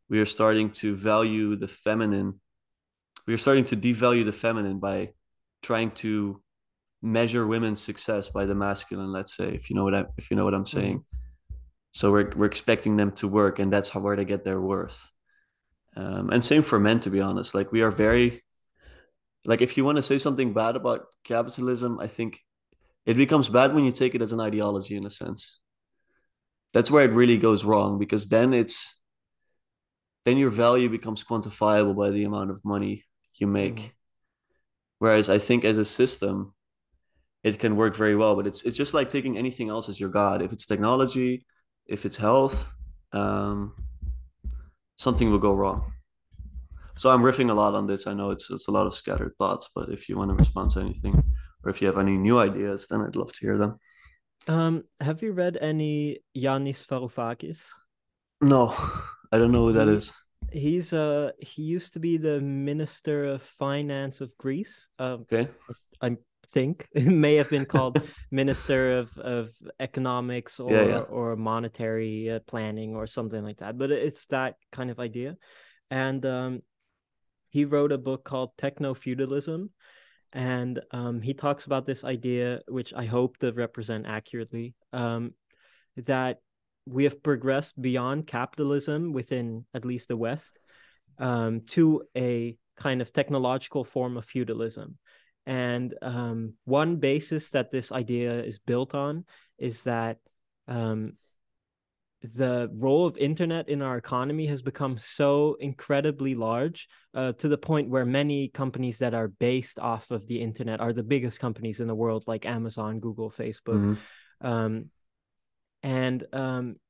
we are starting to value the feminine. We are starting to devalue the feminine by trying to measure women's success by the masculine. Let's say, if you know what I'm Hmm. saying. So we're expecting them to work, and that's where they get their worth. And same for men, to be honest. Like we are very like if you want to say something bad about capitalism, I think it becomes bad when you take it as an ideology in a sense. That's where it really goes wrong because then your value becomes quantifiable by the amount of money you Hmm. make. Whereas I think as a system, it can work very well, but it's just like taking anything else as your god. If it's technology, if it's health, um, something will go wrong. So I'm riffing a lot on this. I know it's a lot of scattered thoughts, but if you want to respond to anything, or if you have any new ideas, then I'd love to hear them. Have you read any Yanis Varoufakis? No, I don't know who that He is. he used to be the Minister of Finance of Greece. Okay. I think it may have been called Minister of Economics Yeah, yeah. or Monetary Planning or something like that. But it's that kind of idea. And he wrote a book called Techno Feudalism, and he talks about this idea, which I hope to represent accurately, that we have progressed beyond capitalism within at least the West, to a kind of technological form of feudalism. And one basis that this idea is built on is that um, the role of internet in our economy has become so incredibly large, to the point where many companies that are based off of the internet are the biggest companies in the world, like Amazon, Google, Facebook. Mm-hmm. Um, and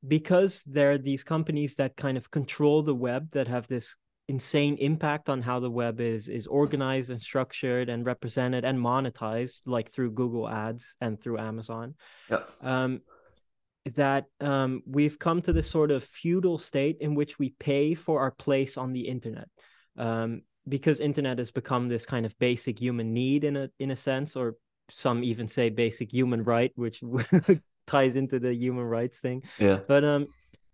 because there are these companies that kind of control the web, that have this insane impact on how the web is organized and structured and represented and monetized, like through Google Ads and through Amazon. Yeah. That we've come to this sort of feudal state in which we pay for our place on the internet, because internet has become this kind of basic human need in a sense, or some even say basic human right, which ties into the human rights thing. Yeah. But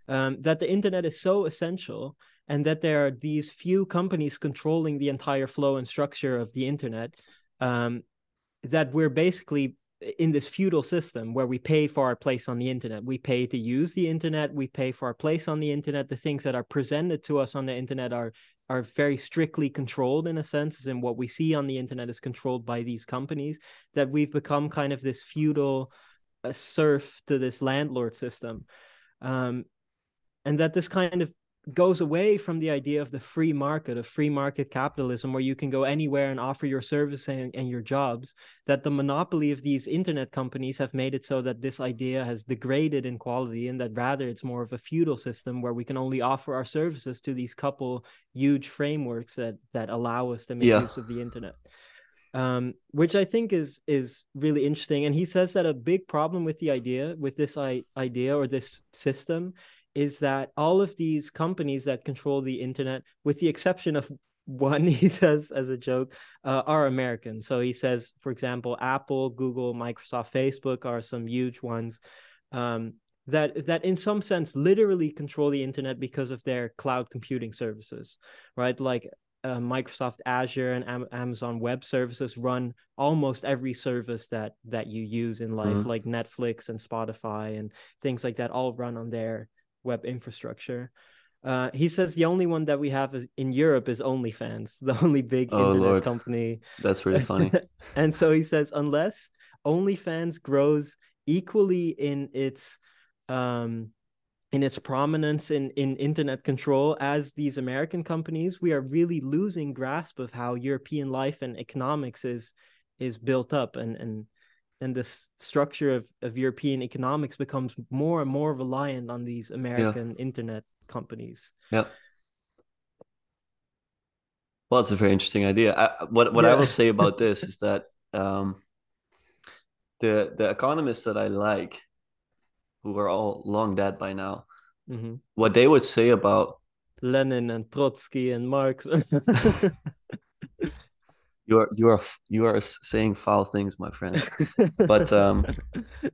that the internet is so essential, and that there are these few companies controlling the entire flow and structure of the internet, that we're basically in this feudal system where we pay for our place on the internet. We pay to use the internet. We pay for our place on the internet. The things that are presented to us on the internet are very strictly controlled, in a sense, as in what we see on the internet is controlled by these companies, that we've become kind of this feudal serf to this landlord system. And that this kind of goes away from the idea of the free market, of free market capitalism, where you can go anywhere and offer your service and your jobs. That the monopoly of these internet companies have made it so that this idea has degraded in quality, and that rather it's more of a feudal system where we can only offer our services to these couple huge frameworks that allow us to make use of the internet. Which I think is really interesting. And he says that a big problem with the idea, with this idea or this system, is that all of these companies that control the internet, with the exception of one, he says as a joke, are American. So he says, for example, Apple, Google, Microsoft, Facebook are some huge ones, that in some sense literally control the internet because of their cloud computing services, right? Like Microsoft Azure and Amazon Web Services run almost every service that you use in life, like Netflix and Spotify and things like that, all run on their web infrastructure. He says the only one that we have in Europe is OnlyFans, the only big internet company. That's really funny. And so he says, unless OnlyFans grows equally in its prominence in internet control as these American companies, we are really losing grasp of how European life and economics is built up, and this structure of European economics becomes more and more reliant on these American internet companies. Yeah. Well, it's a very interesting idea. What I will say about this is that the economists that I like, who are all long dead by now, what they would say about Lenin and Trotsky and Marx. You are saying foul things, my friend. But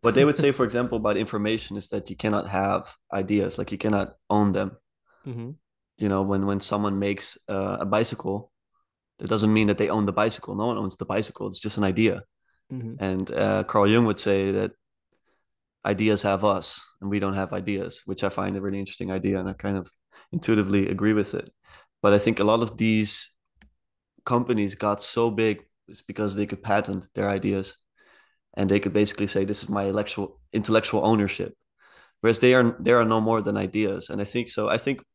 what they would say, for example, about information is that you cannot have ideas, like you cannot own them. You know, when someone makes a bicycle, that doesn't mean that they own the bicycle. No one owns the bicycle. It's just an idea. And Carl Jung would say that ideas have us and we don't have ideas, which I find a really interesting idea, and I kind of intuitively agree with it. But I think a lot of these companies got so big is because they could patent their ideas, and they could basically say, this is my intellectual ownership, whereas they are no more than ideas. And I think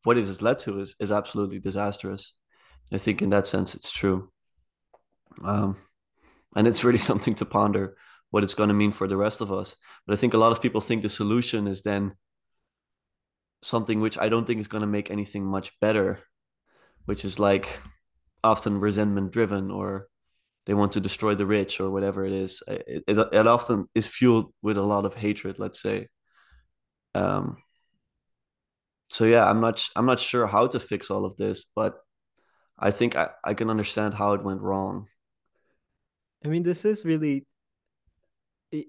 what it has led to is absolutely disastrous. I think in that sense it's true, and it's really something to ponder what it's going to mean for the rest of us. But I think a lot of people think the solution is then something which I don't think is going to make anything much better, which is like often resentment driven, or they want to destroy the rich, or whatever it is. It often is fueled with a lot of hatred, let's say. So yeah, I'm not sure how to fix all of this, but I think I can understand how it went wrong. I mean, this is really,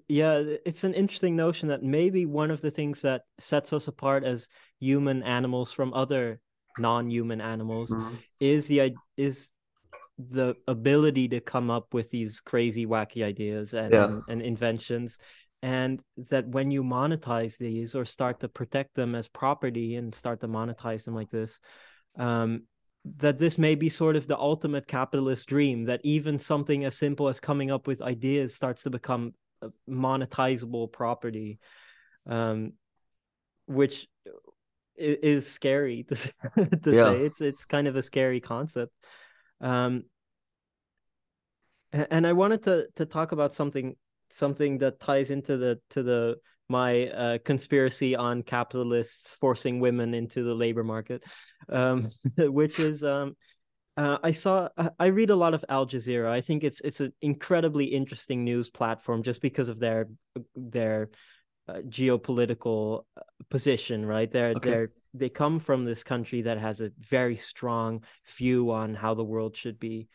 yeah, it's an interesting notion that maybe one of the things that sets us apart as human animals from other non-human animals is the ability to come up with these crazy, wacky ideas and inventions. And that when you monetize these, or start to protect them as property and start to monetize them like this, that this may be sort of the ultimate capitalist dream, that even something as simple as coming up with ideas starts to become monetizable property, which is scary to say. It's kind of a scary concept. And I wanted to talk about something that ties into the my conspiracy on capitalists forcing women into the labor market, which is I read a lot of Al Jazeera. I think it's an incredibly interesting news platform just because of their geopolitical position, right? Okay. They come from this country that has a very strong view on how the world should be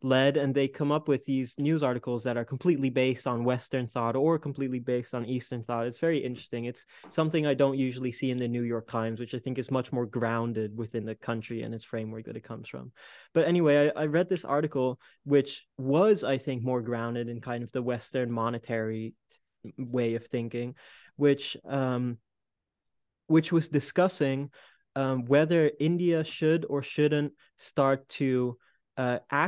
led, and they come up with these news articles that are completely based on Western thought or completely based on Eastern thought. It's very interesting. It's something I don't usually see in the New York Times, which I think is much more grounded within the country and its framework that it comes from. But anyway, I read this article, which was, I think, more grounded in kind of the Western monetary way of thinking, which was discussing whether India should or shouldn't start to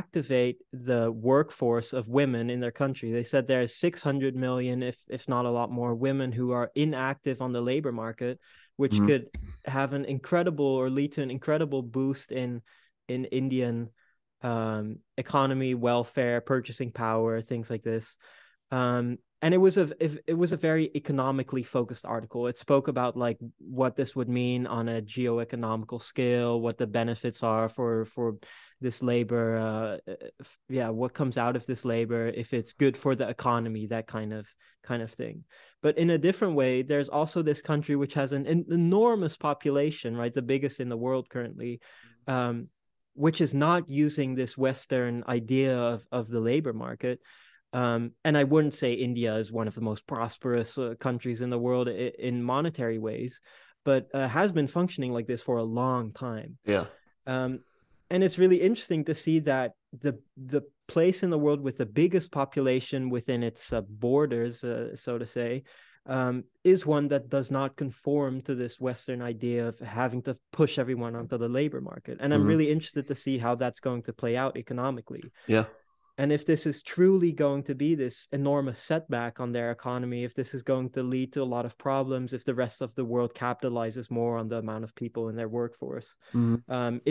activate the workforce of women in their country. They said there's 600 million, if not a lot more, women who are inactive on the labor market, which Mhm. could have an incredible or lead to an incredible boost in Indian economy, welfare, purchasing power, things like this. And it was a very economically focused article. It spoke about like what this would mean on a geo-economical scale, what the benefits are for this labor, yeah, what comes out of this labor, if it's good for the economy, that kind of thing. But in a different way, there's also this country which has an enormous population, right, the biggest in the world currently, which is not using this Western idea of the labor market. And I wouldn't say India is one of the most prosperous countries in the world in monetary ways, but has been functioning like this for a long time. Yeah. Um, and it's really interesting to see that the place in the world with the biggest population within its borders, so to say, is one that does not conform to this Western idea of having to push everyone onto the labor market. And I'm Hmm. really interested to see how that's going to play out economically. Yeah. And if this is truly going to be this enormous setback on their economy, if this is going to lead to a lot of problems, if the rest of the world capitalizes more on the amount of people in their workforce, Hmm.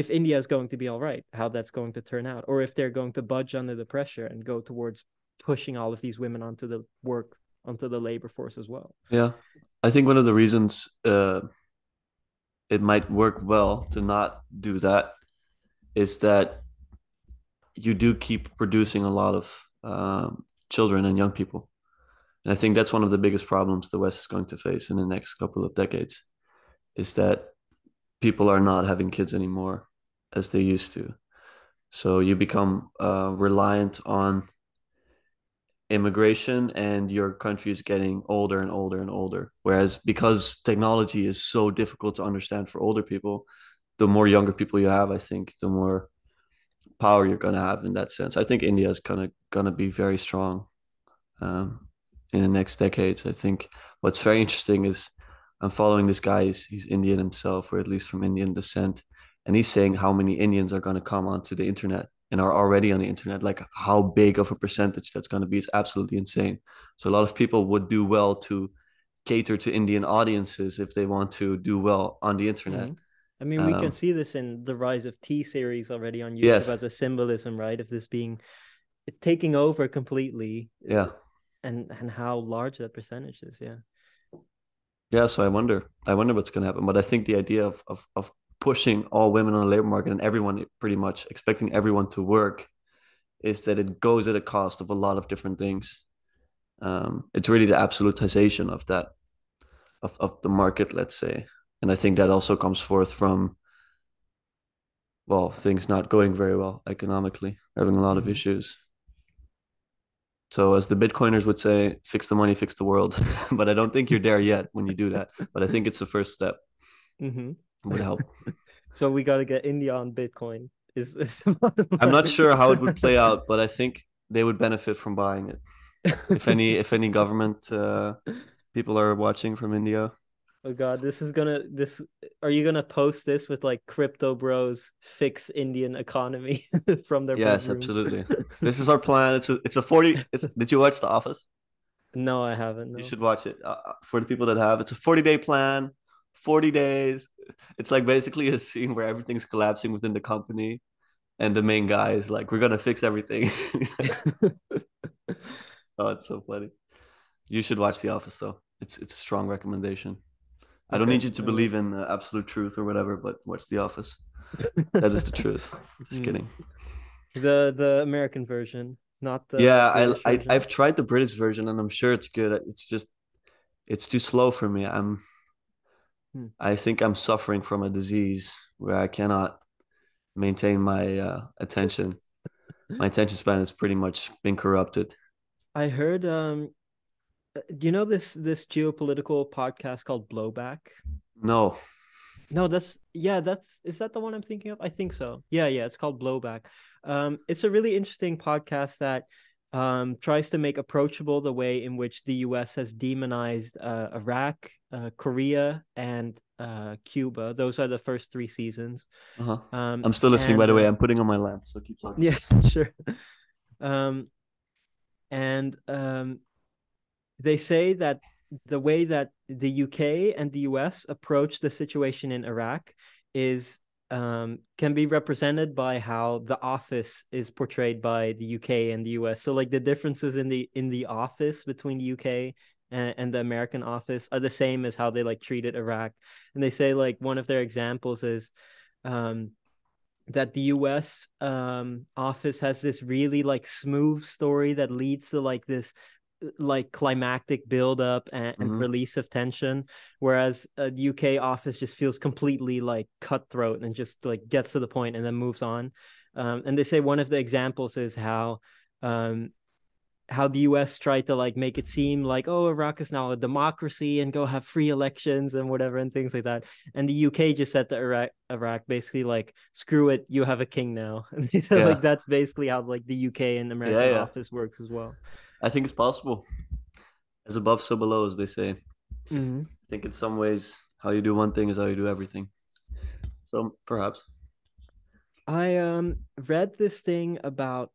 if India is going to be all right, how that's going to turn out, or if they're going to budge under the pressure and go towards pushing all of these women onto the labor force as well. Yeah. I think one of the reasons it might work well to not do that is that you do keep producing a lot of children and young people. And I think that's one of the biggest problems the West is going to face in the next couple of decades is that people are not having kids anymore as they used to. So you become reliant on immigration and your country is getting older and older and older. Whereas because technology is so difficult to understand for older people, the more younger people you have, I think the more power you're going to have in that sense. I think India is going to be very strong in the next decades. I think what's very interesting is I'm following this guy. He's Indian himself, or at least from Indian descent, and he's saying how many Indians are going to come onto the internet and are already on the internet. Like how big of a percentage that's going to be is absolutely insane. So a lot of people would do well to cater to Indian audiences if they want to do well on the internet. Mm-hmm. I mean, we can Um, see this in the rise of T series already on YouTube yes, as a symbolism, right? Of this being taking over completely, yeah, and how large that percentage is. Yeah. yeah. So I wonder what's going to happen. But I think the idea of pushing all women on the labor market and everyone pretty much expecting everyone to work is that it goes at a cost of a lot of different things. It's really the absolutization of that of the market, let's say, and I think that also comes forth from well things not going very well economically, having a lot of Mm-hmm. issues. So as the Bitcoiners would say, fix the money, fix the world. But I don't think you're there yet when you do that. But I think it's the first step. Mm-hmm. It would help. So we got to get India on Bitcoin. Is I'm not sure how it would play out, but I think they would benefit from buying it. If any government people are watching from India. Oh God, this are you gonna post this with like crypto bros fix Indian economy from their Yes, bedroom? absolutely. This is our plan. It's a 40 it's did you watch The Office? No, I haven't. You No. should watch it. For the people that have, it's a 40-day plan, 40 days. It's like basically a scene where everything's collapsing within the company and the main guy is like, "We're gonna fix everything." Oh, it's so funny. You should watch The Office though. It's a strong recommendation. I don't need Okay, you to I will. believe in absolute truth or whatever, but watch The Office. That is the truth. Just Mm. kidding. The American version, not the Yeah, British I've version. tried the British version and I'm sure it's good. It's just it's too slow for me. Hmm. I think I'm suffering from a disease where I cannot maintain my attention. My attention span has pretty much been corrupted. I heard do you know this geopolitical podcast called Blowback? No. No, that's yeah, that's is that the one I'm thinking of? I think so. Yeah, yeah, it's called Blowback. It's a really interesting podcast that tries to make approachable the way in which the US has demonized Iraq, Korea, and Cuba. Those are the first three seasons. Uh-huh. Um, I'm still listening, by and the way. I'm putting on my lamp, so keep talking. yeah, sure. Um, and they say that the way that the UK and the US approach the situation in Iraq is can be represented by how The Office is portrayed by the UK and the US. So like the differences in the Office between the UK and the American Office are the same as how they like treated Iraq. And they say like one of their examples is um that the US office has this really like smooth story that leads to like this like climactic build up and Hmm. release of tension, whereas a UK office just feels completely like cutthroat and just like gets to the point and then moves on. And they say one of the examples is um, how the US tried to like make it seem like, oh, Iraq is now a democracy and go have free elections and whatever and things like that. And the UK just said to Iraq basically like, screw it, you have a king now. And they said Yeah. like that's basically how like the UK and Yeah, American yeah. office works as well. I think it's possible. As above, so below, as they say. I Mm-hmm. think in some ways, how you do one thing is how you do everything. So perhaps. I read this thing about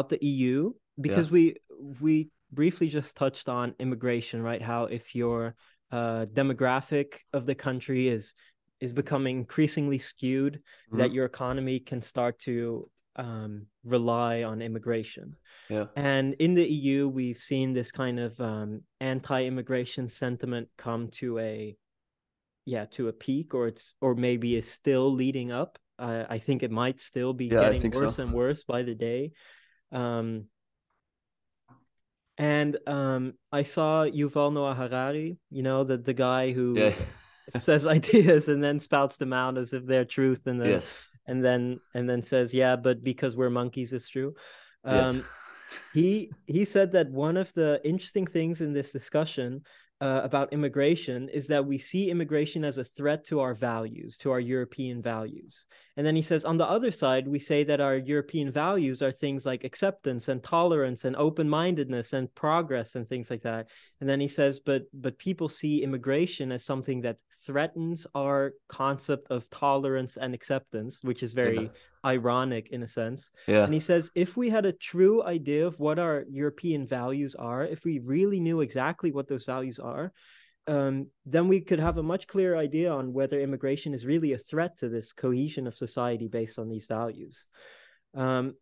the EU Yeah. because we briefly just touched on immigration, right? How if your demographic of the country is becoming increasingly skewed, that Hmm. your economy can start to rely on immigration. Yeah. And in the EU, we've seen this kind of anti-immigration sentiment come to a to a peak, or it's or maybe is still leading up. I think it might still be Yeah, I getting think so. worse and worse by the day. Um, and I saw Yuval Noah Harari, you know, the guy Yeah. who says ideas and then spouts them out as if they're truth, Yes. and then says, yeah, but because we're monkeys, it's true. Yes. Um, he said that one of the interesting things in this discussion about immigration is that we see immigration as a threat to our values, to our European values. And then he says, on the other side, we say that our European values are things like acceptance and tolerance and open-mindedness and progress and things like that. And then he says, but people see immigration as something that threatens our concept of tolerance and acceptance, which is Yeah. very ironic in a sense. Yeah. And he says, if we had a true idea of what our European values are, if we really knew exactly what those values are, then we could have a much clearer idea on whether immigration is really a threat to this cohesion of society based on these values. Um,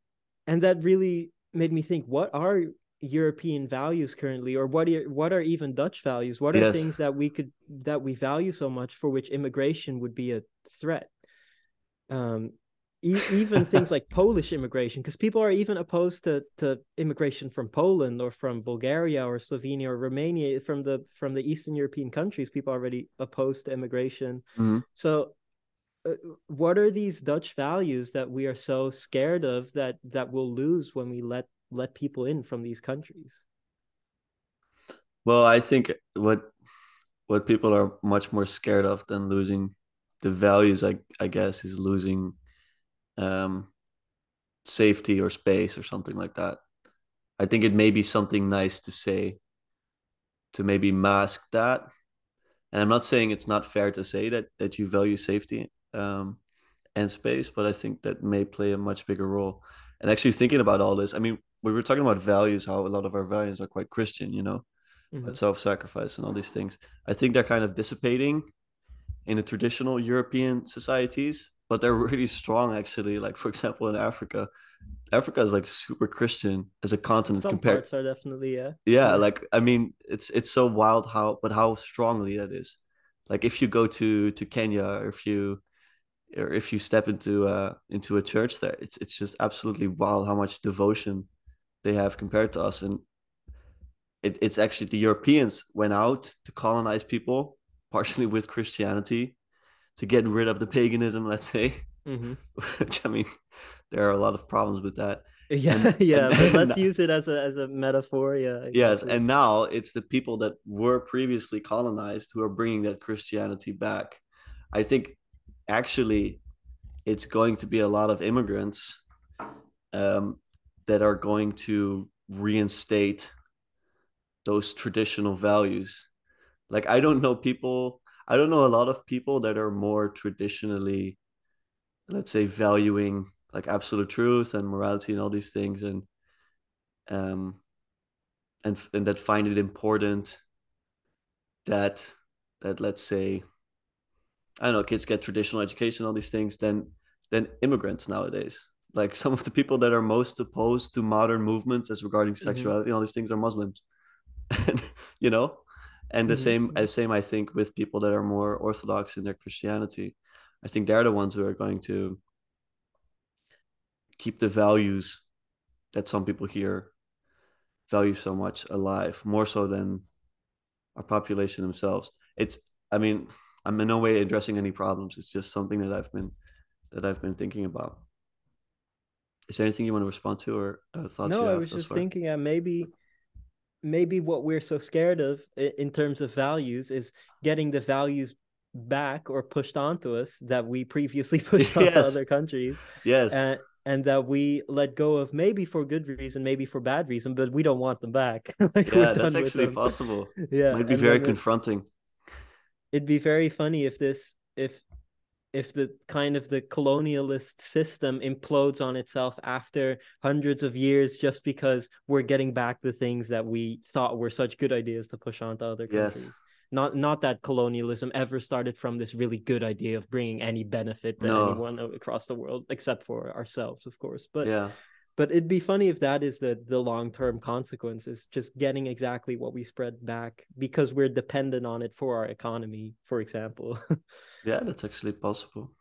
and that really made me think, what are European values currently, or what are even Dutch values? What are Yes. things that we value so much for which immigration would be a threat? um, even things like Polish immigration, because people are even opposed to immigration from Poland or from Bulgaria or Slovenia or Romania, from the Eastern European countries. People are already opposed to immigration. Hmm. So, what are these Dutch values that we are so scared of that we'll lose when we let people in from these countries? Well, I think what people are much more scared of than losing the values, I guess, is losing um, safety or space or something like that. I think it may be something nice to say to maybe mask that. And I'm not saying it's not fair to say that you value safety and space, but I think that may play a much bigger role. And actually thinking about all this, I mean, we were talking about values, how a lot of our values are quite Christian, you know, Mm-hmm. but self-sacrifice and all these things. I think they're kind of dissipating in the traditional European societies, but they're really strong actually. Like for example, in Africa, Africa is like super Christian as a continent Some compared. parts are definitely, yeah. Yeah, Yeah. like I mean, it's so wild how strongly that is. Like if you go to Kenya, or if you step into a church there, it's just absolutely wild how much devotion they have compared to us. And it's actually the Europeans went out to colonize people, partially with Christianity, to get rid of the paganism, let's say. Mm-hmm. Which I mean, there are a lot of problems with that. Yeah, And yeah. and Let's then use it as a metaphor. Yeah, yes, exactly. and now it's the people that were previously colonized who are bringing that Christianity back. I think actually it's going to be a lot of immigrants um, that are going to reinstate those traditional values. Like I don't know a lot of people that are more traditionally, let's say, valuing like absolute truth and morality and all these things, um and that find it important that let's say, I don't know, kids get traditional education, all these things, than immigrants nowadays. Like some of the people that are most opposed to modern movements as regarding Mm-hmm. sexuality and all these things are Muslims. And, you know, and the same Mm-hmm. as same I think with people that are more orthodox in their Christianity. I think they're the ones who are going to keep the values that some people here value so much alive, more so than our population themselves. It's, I mean, I'm in no way addressing any problems. It's just something that I've been thinking about. Is there anything you want to respond to, or thoughts No, you I have was thus just far? thinking that maybe what we're so scared of in terms of values is getting the values back or pushed onto us that we previously pushed onto Yes, other countries, yes, and that we let go of maybe for good reason, maybe for bad reason, but we don't want them back. Like we're yeah. That's done with actually them. possible. Yeah, Might be and very then confronting. it'd be very funny if the kind of the colonialist system implodes on itself after hundreds of years just because we're getting back the things that we thought were such good ideas to push on to other Yes. countries. Not that colonialism ever started from this really good idea of bringing any benefit to No. anyone across the world, except for ourselves, of course. Yeah. But it'd be funny if that is the long-term consequences, just getting exactly what we spread back because we're dependent on it for our economy, for example. Yeah, that's actually possible.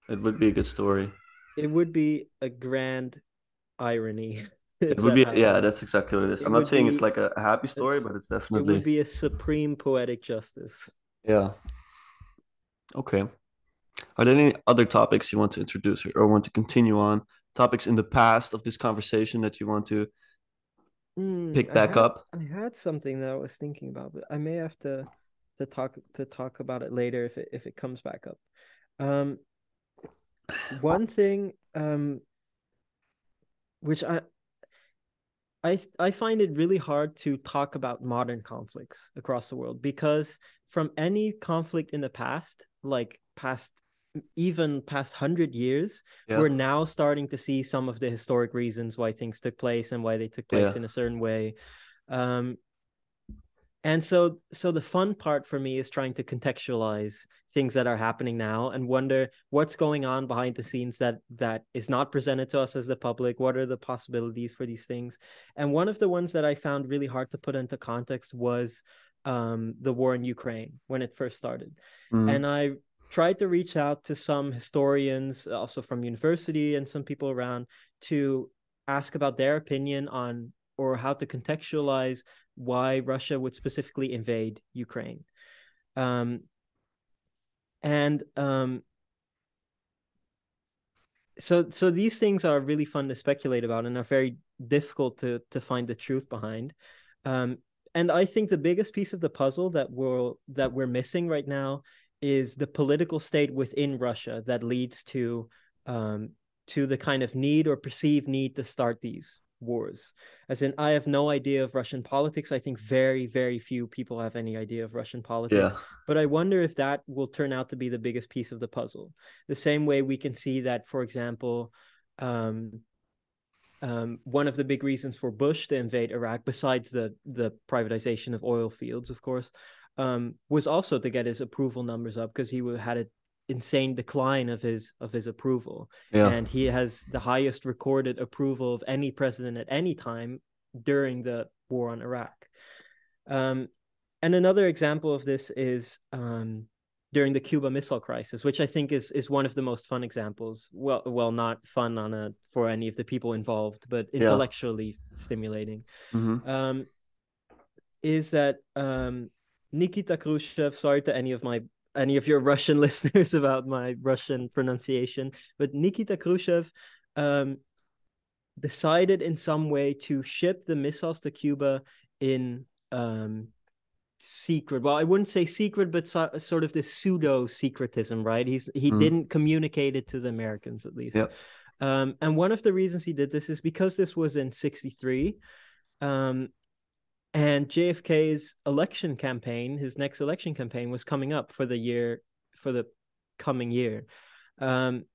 It would be a good story. It would be a grand irony It if would that be, yeah, happened. that's exactly what it is. It I'm not would saying it's be like a happy story, as but it's it would definitely, be a supreme poetic justice. yeah. Okay. Are there any other topics you want to introduce, or want to continue on? Topics in the past of this conversation that you want to pick I back had up? I had something that I was thinking about, but I may have to talk about it later if it comes back up. Um, one thing which I find it really hard to talk about modern conflicts across the world because from any conflict in the past, like past even past 100 years, Yeah. we're now starting to see some of the historic reasons why things took place and why they took Yeah. place in a certain way. Um, and so the fun part for me is trying to contextualize things that are happening now and wonder what's going on behind the scenes that is not presented to us as the public. What are the possibilities for these things? And one of the ones that I found really hard to put into context was the war in Ukraine when it first started. Mhm. And I tried to reach out to some historians, also from university and some people around, to ask about their opinion on or how to contextualize why Russia would specifically invade Ukraine. Um, and so these things are really fun to speculate about and are very difficult to find the truth behind. Um, and I think the biggest piece of the puzzle that we're missing right now is the political state within Russia that leads um, to the kind of need or perceived need to start these wars. As in, I have no idea of Russian politics. I think very, very few people have any idea of Russian politics. Yeah. But I wonder if that will turn out to be the biggest piece of the puzzle. The same way we can see that, for example, um, one of the big reasons for Bush to invade Iraq, besides the privatization of oil fields, of course, was also to get his approval numbers up because he had it. insane decline of his approval. Yeah. And he has the highest recorded approval of any president at any time during the war on Iraq. And another example of this is during the Cuba Missile Crisis, which I think is one of the most fun examples. Well, not fun for any of the people involved, but intellectually stimulating. Mm-hmm. Is that Nikita Khrushchev? Sorry to any of your Russian listeners about my Russian pronunciation, but Nikita Khrushchev decided in some way to ship the missiles to Cuba in secret. Well, I wouldn't say secret, but sort of this pseudo secretism, right? He didn't communicate it to the Americans, at least. Yep. And one of the reasons he did this is because this was in 1963. And JFK's election campaign, his next election campaign, was coming up for the coming year. And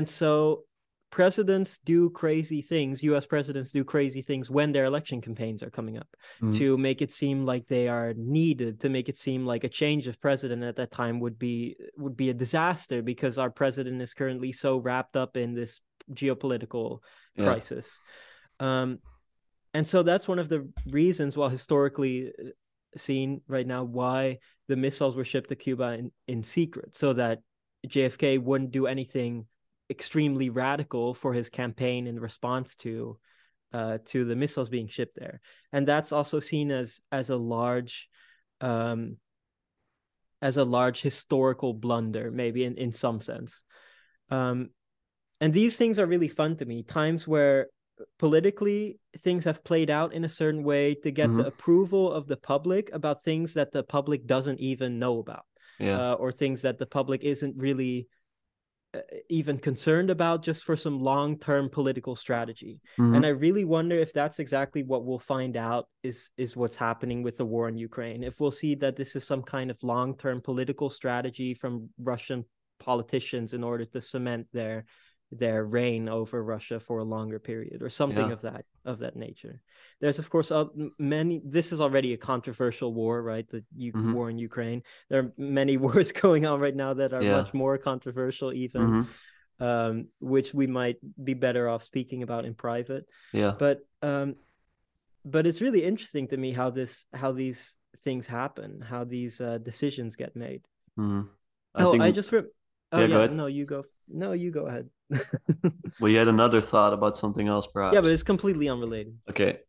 so presidents do crazy things. US presidents do crazy things when their election campaigns are coming up to make it seem like they are needed, to make it seem like a change of president at that time would be a disaster because our president is currently so wrapped up in this geopolitical crisis. And so that's one of the reasons, well, historically seen right now, why the missiles were shipped to Cuba in secret, so that JFK wouldn't do anything extremely radical for his campaign in response to the missiles being shipped there. And that's also seen as a large historical blunder, maybe in some sense. And these things are really fun to me. Times where politically things have played out in a certain way to get the approval of the public about things that the public doesn't even know about, or things that the public isn't really even concerned about, just for some long-term political strategy. And I really wonder if that's exactly what we'll find out is what's happening with the war in Ukraine. If we'll see that this is some kind of long-term political strategy from Russian politicians in order to cement their reign over Russia for a longer period, or something of that nature. There's of course this is already a controversial war, right? The war in Ukraine. There are many wars going on right now that are much more controversial even, which we might be better off speaking about in private. But it's really interesting to me how these things happen, how these decisions get made. Go ahead. No, you go ahead. Well, you had another thought about something else, perhaps. Yeah, but it's completely unrelated. Okay.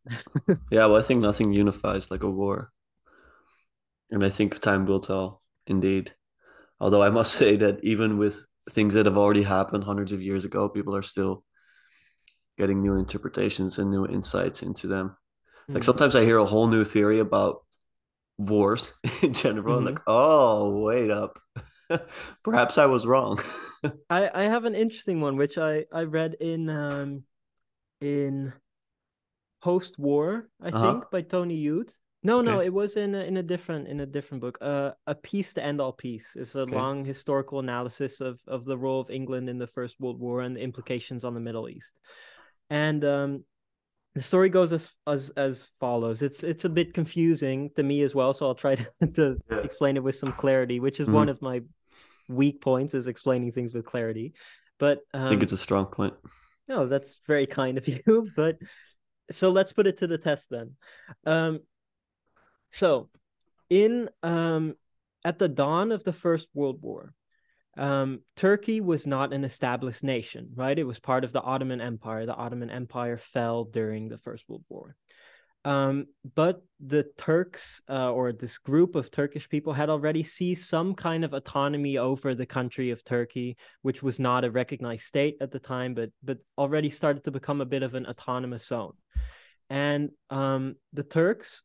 Yeah, well, I think nothing unifies like a war. And I think time will tell, indeed. Although I must say that even with things that have already happened hundreds of years ago, people are still getting new interpretations and new insights into them. Like sometimes I hear a whole new theory about wars in general. I'm like, oh, wait up. Perhaps I was wrong. I have an interesting one which I read in Post-War, I think, by Tony Youth. No, it was in a different book. A Peace to End All Peace. It's a long historical analysis of the role of England in the First World War and the implications on the Middle East. And the story goes as follows. It's a bit confusing to me as well, so I'll try to explain it with some clarity, which is one of my weak points, is explaining things with clarity. But I think it's a strong point. No, that's very kind of you. But so let's put it to the test then. So in at the dawn of the First World War, Turkey was not an established nation, right? It was part of the Ottoman Empire. The Ottoman Empire fell during the First World War. But the Turks, or this group of Turkish people, had already seized some kind of autonomy over the country of Turkey, which was not a recognized state at the time, but already started to become a bit of an autonomous zone. And the Turks,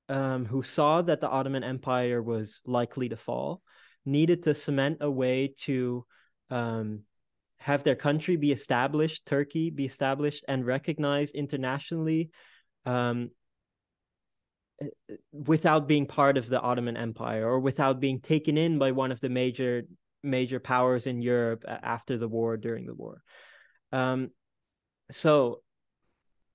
who saw that the Ottoman Empire was likely to fall, needed to cement a way to have their country be established, Turkey be established and recognized internationally, without being part of the Ottoman Empire, or without being taken in by one of the major powers in Europe after the war, during the war. So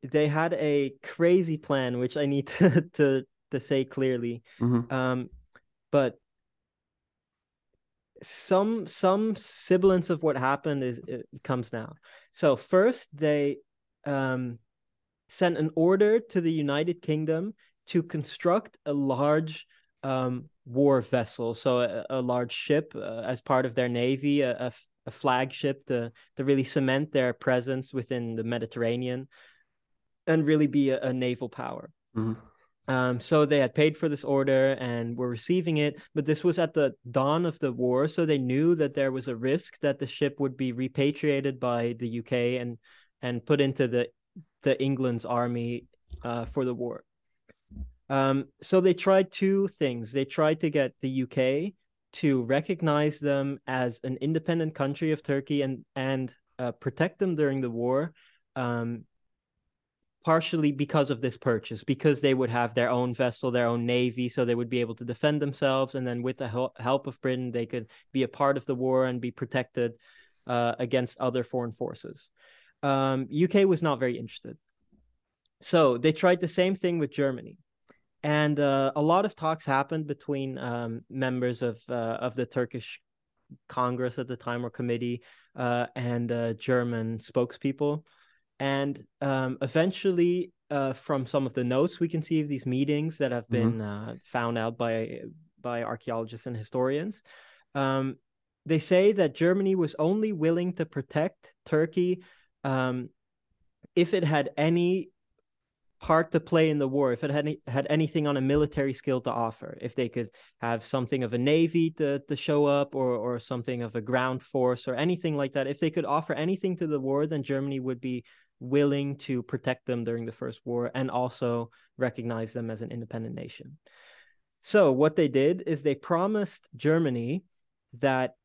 they had a crazy plan, which I need to say clearly. But some semblance of what happened is it comes now. So first they um sent an order to the United Kingdom to construct a large war vessel, so a large ship as part of their navy, a flagship to really cement their presence within the Mediterranean and really be a naval power. Mhm. So they had paid for this order and were receiving it, but this was at the dawn of the war, so they knew that there was a risk that the ship would be repatriated by the UK and put into the England's army for the war. So they tried two things. They tried to get the UK to recognize them as an independent country of Turkey and protect them during the war. Partially because of this purchase, because they would have their own vessel, their own navy, so they would be able to defend themselves. And then with the help of Britain, they could be a part of the war and be protected against other foreign forces. UK was not very interested. So they tried the same thing with Germany. And a lot of talks happened between members of the Turkish Congress at the time or committee and German spokespeople. And eventually, from some of the notes we can see of these meetings that have been Mhm. found out by archaeologists and historians, they say that Germany was only willing to protect Turkey if it had any part to play in the war, if it had anything on a military skill to offer, if they could have something of a navy to show up or something of a ground force or anything like that, if they could offer anything to the war, then Germany would be willing to protect them during the First War and also recognize them as an independent nation. So what they did is they promised Germany that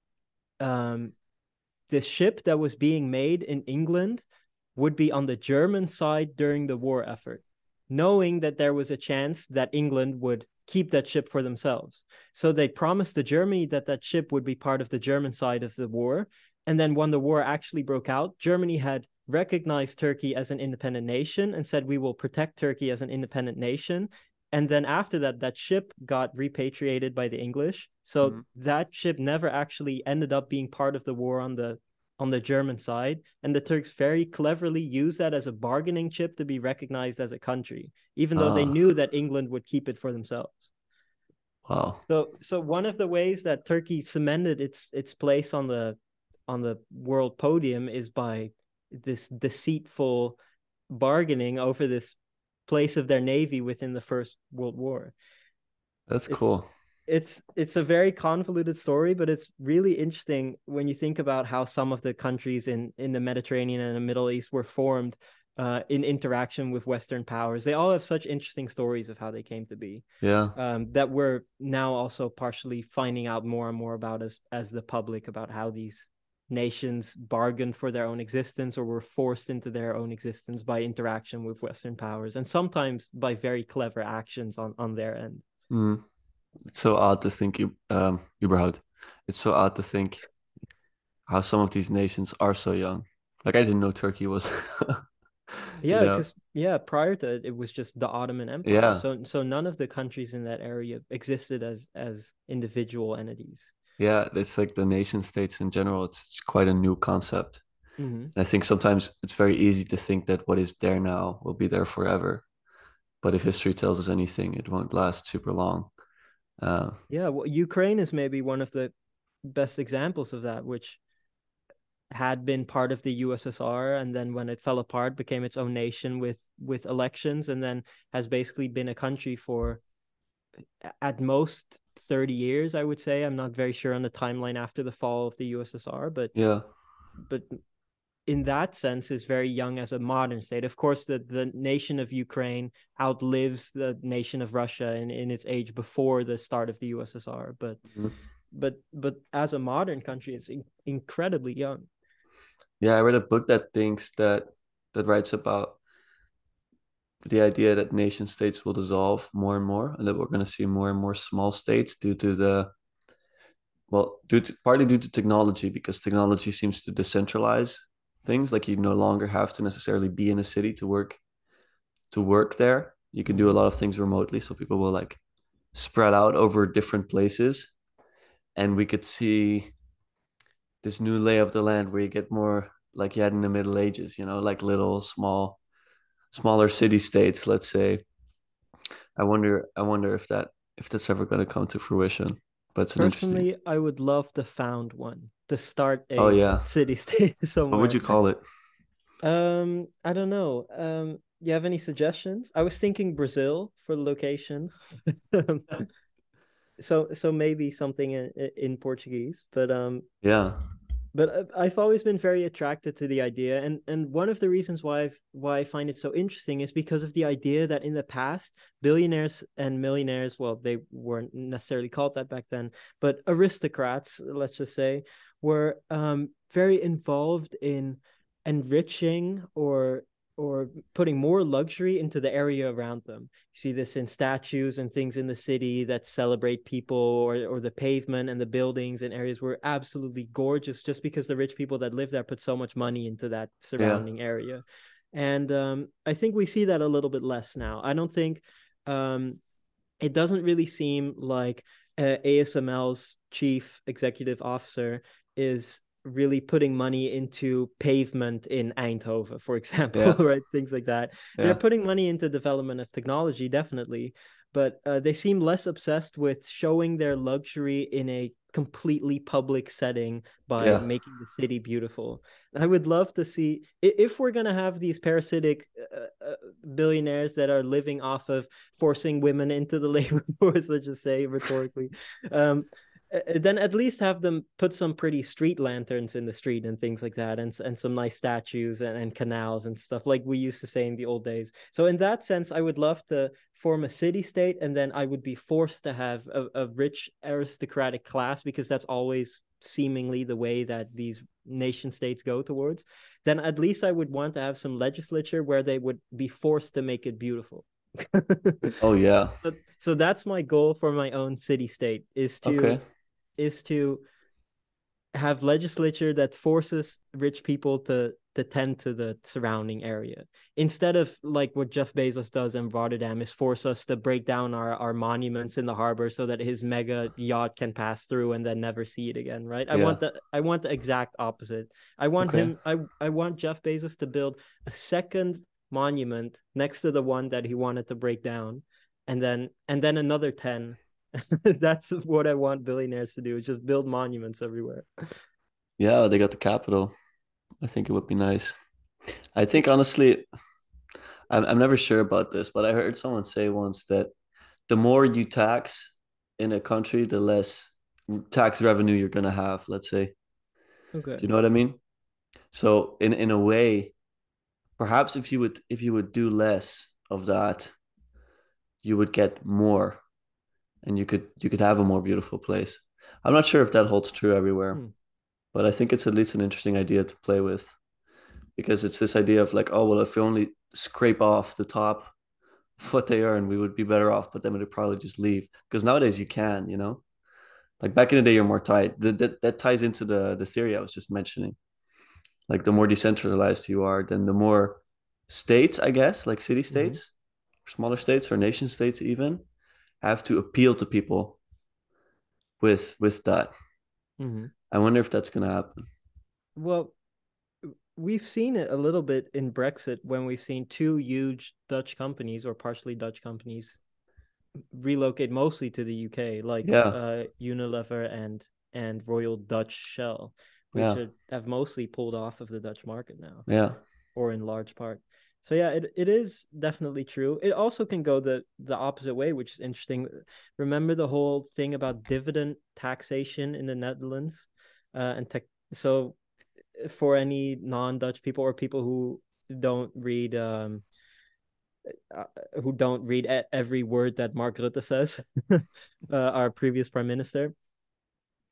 the ship that was being made in England would be on the German side during the war effort, knowing that there was a chance that England would keep that ship for themselves. So they promised to Germany that that ship would be part of the German side of the war. And then when the war actually broke out, Germany had recognized Turkey as an independent nation and said, we will protect Turkey as an independent nation. And then after that, that ship got repatriated by the English. So Mhm. that ship never actually ended up being part of the war on the German side. And the Turks very cleverly used that as a bargaining chip to be recognized as a country, even though they Ah, knew that England would keep it for themselves. wow. So one of the ways that Turkey cemented its place on the world podium is by this deceitful bargaining over this place of their navy within the First World War. That's It's cool. it's a very convoluted story, but it's really interesting when you think about how some of the countries in the Mediterranean and the Middle East were formed in interaction with Western powers. They all have such interesting stories of how they came to be Yeah. that we're now also partially finding out more and more about as the public about how these nations bargained for their own existence or were forced into their own existence by interaction with Western powers, and sometimes by very clever actions on their end. Mm. It's so odd to think, überhaupt. It's so odd to think how some of these nations are so young. Like I didn't know Turkey was, you Yeah, know. because yeah, prior to it, it was just the Ottoman Empire. Yeah. So none of the countries in that area existed as individual entities. Yeah. It's like the nation states in general. It's quite a new concept. Hmm. And I think sometimes it's very easy to think that what is there now will be there forever. But if history tells us anything, it won't last super long. Uh, Yeah, well, Ukraine is maybe one of the best examples of that, which had been part of the USSR, and then when it fell apart, became its own nation with elections, and then has basically been a country for at most 30 years, I would say. I'm not very sure on the timeline after the fall of the USSR, yeah. but in that sense is very young as a modern state. Of course, the nation of Ukraine outlives the nation of Russia in its age before the start of the USSR, Mhm. but as a modern country, it's incredibly young. Yeah, I read a book that thinks that writes about the idea that nation states will dissolve more and more, and that we're going to see more and more small states due to the due to partly due to technology, because technology seems to decentralize things. Like you no longer have to necessarily be in a city to work there. You can do a Mm-hmm. lot of things remotely, so people will like spread out over different places, and we could see this new lay of the land where you get more like you had in the Middle Ages, like little smaller city states, let's say. I wonder if that's ever going to come to fruition. But it's an interesting. Personally, I would love to found one to start Oh a yeah. city state What would somewhere. you call it? I don't know. You have any suggestions? I was thinking Brazil for the location. So maybe something in Portuguese, Yeah. but I've always been very attracted to the idea, and one of the reasons why I find it so interesting is because of the idea that in the past, billionaires and millionaires, well, they weren't necessarily called that back then, but aristocrats, let's just say, were very involved in enriching or putting more luxury into the area around them. You see this in statues and things in the city that celebrate people, or the pavement and the buildings and areas were absolutely gorgeous just because the rich people that live there put so much money into that Yeah. surrounding area. And I think we see that a little bit less now. I don't think it doesn't really seem like ASML's chief executive officer is really putting money into pavement in Eindhoven, for example, Yeah. right? Things like that. They're Yeah. putting money into development of technology, definitely, but they seem less obsessed with showing their luxury in a completely public setting by Yeah. making the city beautiful. I would love to see if we're going to have these parasitic billionaires that are living off of forcing women into the labor force, let's just say rhetorically. Um, then at least have them put some pretty street lanterns in the street and things like that, and some nice statues and canals and stuff like we used to say in the old days. So in that sense, I would love to form a city state, and then I would be forced to have a rich aristocratic class, because that's always seemingly the way that these nation states go towards. Then at least I would want to have some legislature where they would be forced to make it beautiful. Oh yeah. So that's my goal for my own city state, Okay. is to have legislature that forces rich people to tend to the surrounding area, instead of like what Jeff Bezos does in Rotterdam, is force us to break down our monuments in the harbor so that his mega yacht can pass through and then never see it again, right? Yeah. I want the exact opposite. Okay. I want Jeff Bezos to build a second monument next to the one that he wanted to break down, and then another 10. That's what I want billionaires to do, is just build monuments everywhere. Yeah, they got the capital. I think it would be nice. I think honestly, I'm never sure about this, but I heard someone say once that the more you tax in a country, the less tax revenue you're gonna have, let's say. Okay. Do you know what I mean? So in a way, perhaps if you would do less of that, you would get more and you could have a more beautiful place. I'm not sure if that holds true everywhere, Hmm. but I think it's at least an interesting idea to play with because it's this idea of like, oh well, if we only scrape off the top of what they earn, we would be better off, but then we'd probably just leave. Because nowadays you can, like back in the day, you're more tight. That ties into the theory I was just mentioning. Like the more decentralized you are, then the more states, I guess, like city Mm-hmm. states, smaller states or nation states even, have to appeal to people with that. Mm-hmm. I wonder if that's gonna happen. Well, we've seen it a little bit in Brexit, when we've seen two huge Dutch companies, or partially Dutch companies, relocate mostly to the UK, like Yeah, Unilever and Royal Dutch Shell, which yeah, have mostly pulled off of the Dutch market now, yeah, or in large part. So yeah, it is definitely true. It also can go the opposite way, which is interesting. Remember the whole thing about dividend taxation in the Netherlands, and tech. So for any non-Dutch people, or people don't read uh, who don't read every word that Mark Rutte says, our previous prime minister,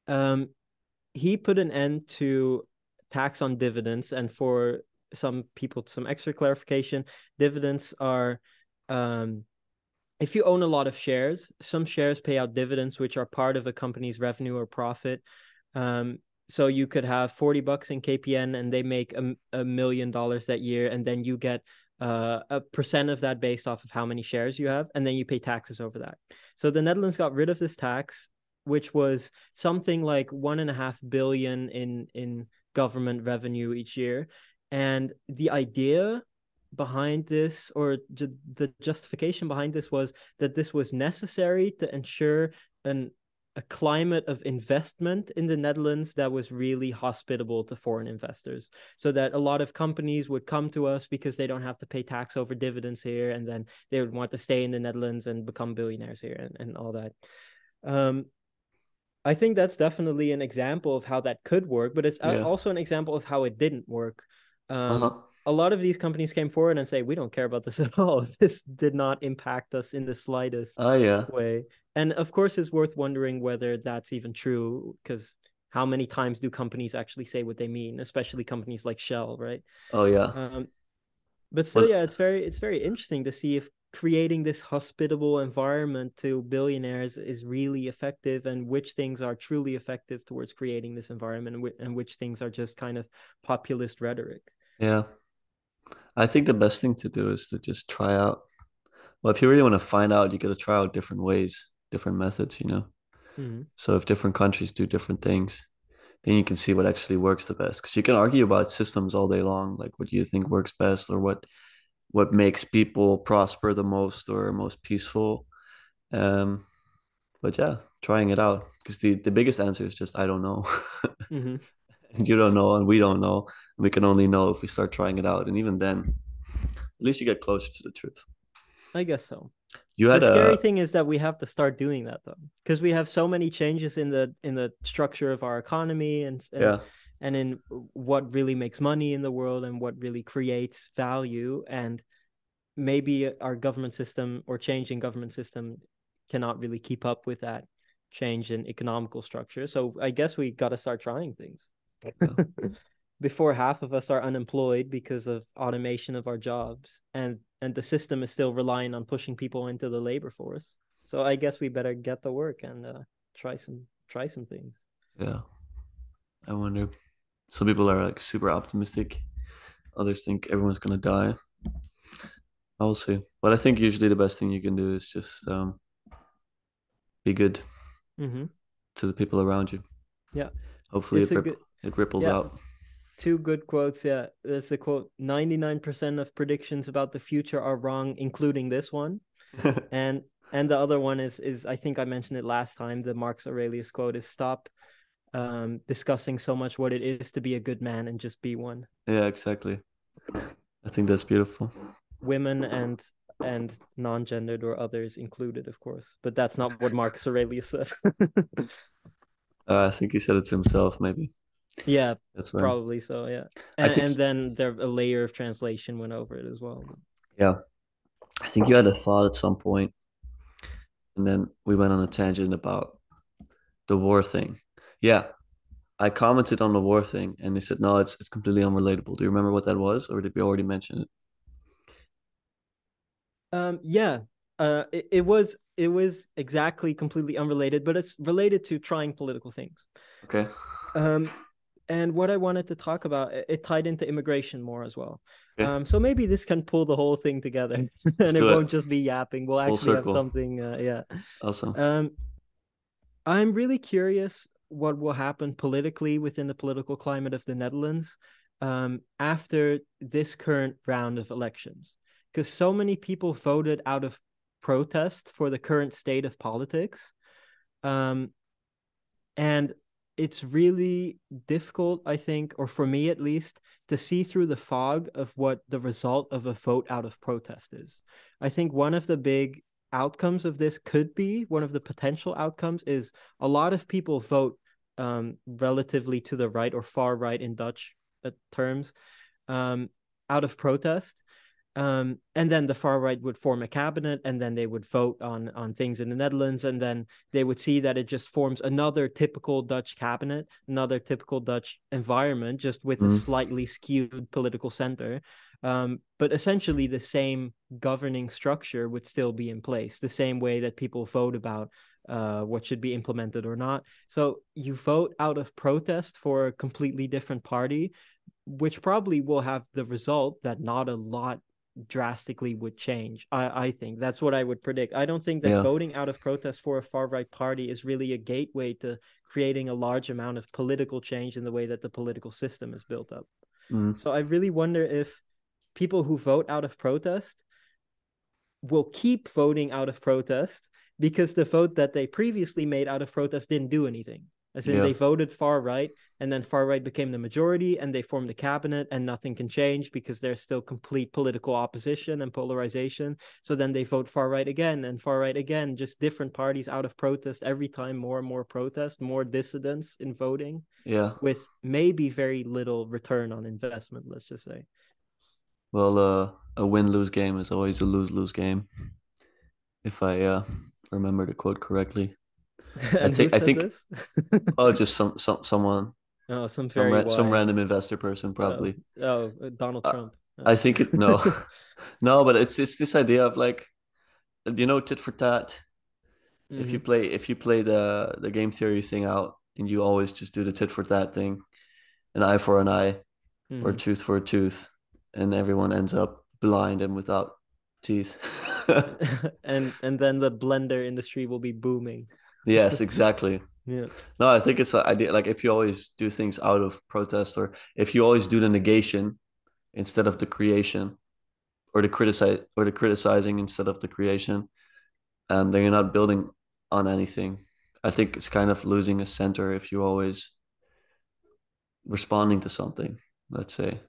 um, he put an end to tax on dividends. And for some people, some extra clarification, dividends are, um, if you own a lot of shares, some shares pay out dividends, which are part of a company's revenue or profit. Um, so you could have $40 in KPN, and they make $1 million that year, and then you get a percent of that based off of how many shares you have, and then you pay taxes over that. So the Netherlands got rid of this tax, which was something like 1.5 billion in government revenue each year. And the idea behind this, or the justification behind this, was that this was necessary to ensure a climate of investment in the Netherlands that was really hospitable to foreign investors, so that a lot of companies would come to us because they don't have to pay tax over dividends here, and then they would want to stay in the Netherlands and become billionaires here and all that. I think that's definitely an example of how that could work, but it's also an example of how it didn't work. A lot of these companies came forward and say, we don't care about this at all. This did not impact us in the slightest way. And of course, it's worth wondering whether that's even true, because how many times do companies actually say what they mean, especially companies like Shell, right? Oh, yeah. But still, yeah, it's very interesting to see if creating this hospitable environment to billionaires is really effective, and which things are truly effective towards creating this environment, and which things are just kind of populist rhetoric. Yeah. I think the best thing to do is to just try out. Well, if you really want to find out, you got to try out different ways, different methods, you know? Mm-hmm. So if different countries do different things, then you can see what actually works the best. Because you can argue about systems all day long, like what do you think works best, or what makes people prosper the most or most peaceful. But yeah, trying it out, because the biggest answer is just I don't know. Mm-hmm. You don't know, and we don't know. We can only know if we start trying it out, and even then, at least you get closer to the truth. I guess so. You had the scary thing is that we have to start doing that, though, because we have so many changes in the structure of our economy, and in what really makes money in the world, and what really creates value. And maybe our government system, or changing government system, cannot really keep up with that change in economical structure. So I guess we got to start trying things. Yeah. Before half of us are unemployed because of automation of our jobs, and the system is still relying on pushing people into the labor force. So I guess we better get to work and try some things. Yeah. I wonder. Some people are like super optimistic. Others think everyone's gonna die. I will see. But I think usually the best thing you can do is just be good to the people around you. Yeah. Hopefully it ripples out. Two good quotes. Yeah. There's the quote: 99% of predictions about the future are wrong, including this one. and the other one is I think I mentioned it last time. The Marcus Aurelius quote is: stop discussing so much what it is to be a good man, and just be one. Yeah, exactly. I think that's beautiful. Women and non-gendered or others included, of course, but that's not what Marcus Aurelius said. I think he said it to himself, maybe. Yeah, that's right. Probably so. Yeah, and then there a layer of translation went over it as well. Yeah, I think you had a thought at some point, and then we went on a tangent about the war thing. Yeah, I commented on the war thing, and they said no, it's completely unrelatable. Do you remember what that was, or did we already mention it? Yeah, it was exactly completely unrelated, but it's related to trying political things. Okay. And what I wanted to talk about, it tied into immigration more as well. Okay. So maybe this can pull the whole thing together, and it won't just be yapping. We'll actually have something. Yeah. Awesome. I'm really curious what will happen politically within the political climate of the Netherlands after this current round of elections, because so many people voted out of protest for the current state of politics. And it's really difficult, I think, or for me at least, to see through the fog of what the result of a vote out of protest is. I think one of the big outcomes of this could be, one of the potential outcomes is a lot of people vote relatively to the right, or far right in Dutch terms, out of protest. And then the far right would form a cabinet, and then they would vote on things in the Netherlands, and then they would see that it just forms another typical Dutch cabinet, another typical Dutch environment, just with a slightly skewed political center. But essentially the same governing structure would still be in place, the same way that people vote about what should be implemented or not. So you vote out of protest for a completely different party, which probably will have the result that not a lot drastically would change. I think that's what I would predict. I don't think that Yeah. voting out of protest for a far right party is really a gateway to creating a large amount of political change in the way that the political system is built up. Mm. So I really wonder if people who vote out of protest will keep voting out of protest because the vote that they previously made out of protest didn't do anything. As in, Yeah. they voted far right, and then far right became the majority, and they formed a cabinet, and nothing can change because there's still complete political opposition and polarization. So then they vote far right again, and far right again, just different parties out of protest every time, more and more protest, more dissidents in voting, Yeah. with maybe very little return on investment, let's just say. Well, a win-lose game is always a lose-lose game, if I remember the quote correctly. I And who think I said think this? oh, just someone, Oh, some very some random wise. investor person Oh, probably. Donald Uh, Trump. I Oh. think it no, no, but it's this idea of like, tit for tat. Hmm. If you play the game theory thing out and you always just do the tit for tat thing, an eye for an eye or Hmm. tooth for a tooth, and everyone ends up blind and without teeth. And then the blender industry will be booming. Yes, exactly. Yeah. No, I think it's an idea. Like if you always do things out of protest, or if you always do the negation instead of the creation, or the criticizing instead of the creation, then you're not building on anything. I think it's kind of losing a center if you're always responding to something. Let's say.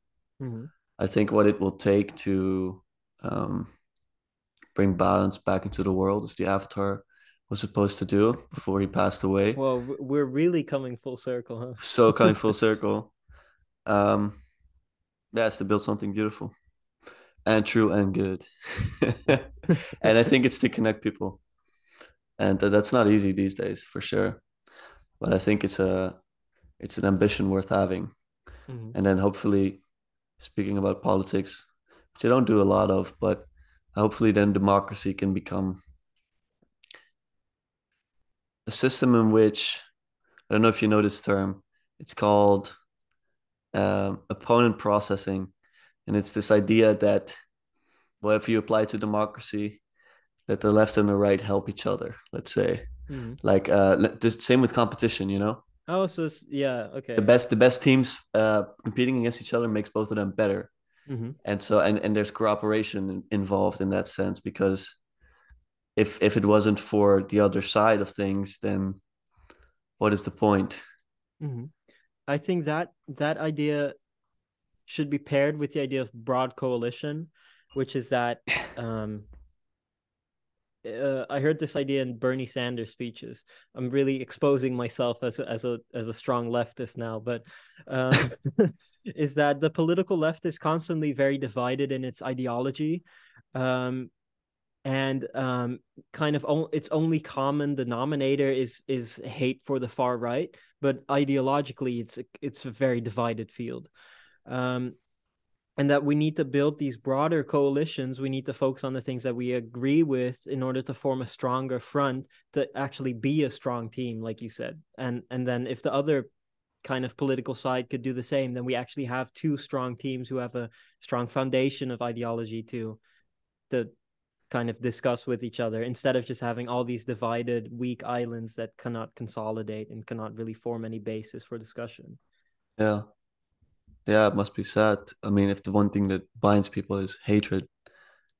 Hmm. I think what it will take to um, bring balance back into the world is the Avatar was supposed to do before he passed away. Well, we're really coming full circle, So huh? coming full circle. Um, yeah, it's to build something beautiful and true and good. And I think it's to connect people. And that's not easy these days for sure. But I think it's an ambition worth having. Hmm. And then hopefully, speaking about politics, which I don't do a lot of, but hopefully then democracy can become a system in which I don't know if you know this term. It's called opponent processing, and it's this idea that well, if you apply to democracy, that the left and the right help each other. Let's say, Hmm. like just same with competition. Oh, so yeah, The okay. best teams competing against each other makes both of them better, Hmm. and so and there's cooperation involved in that sense because if it wasn't for the other side of things, then what is the point? Hmm. I think that that idea should be paired with the idea of broad coalition, which is that um, I heard this idea in Bernie Sanders speeches. I'm really exposing myself as a strong leftist now, but um, is that the political left is constantly very divided in its ideology, um, and kind of its only common denominator is hate for the far right, but ideologically it's a very divided field. Um, and that we need to build these broader coalitions. We need to focus on the things that we agree with in order to form a stronger front to actually be a strong team, like you said. And then if the other kind of political side could do the same, then we actually have two strong teams who have a strong foundation of ideology to kind of discuss with each other instead of just having all these divided weak islands that cannot consolidate and cannot really form any basis for discussion. Yeah, yeah, it must be sad. I mean, if the one thing that binds people is hatred,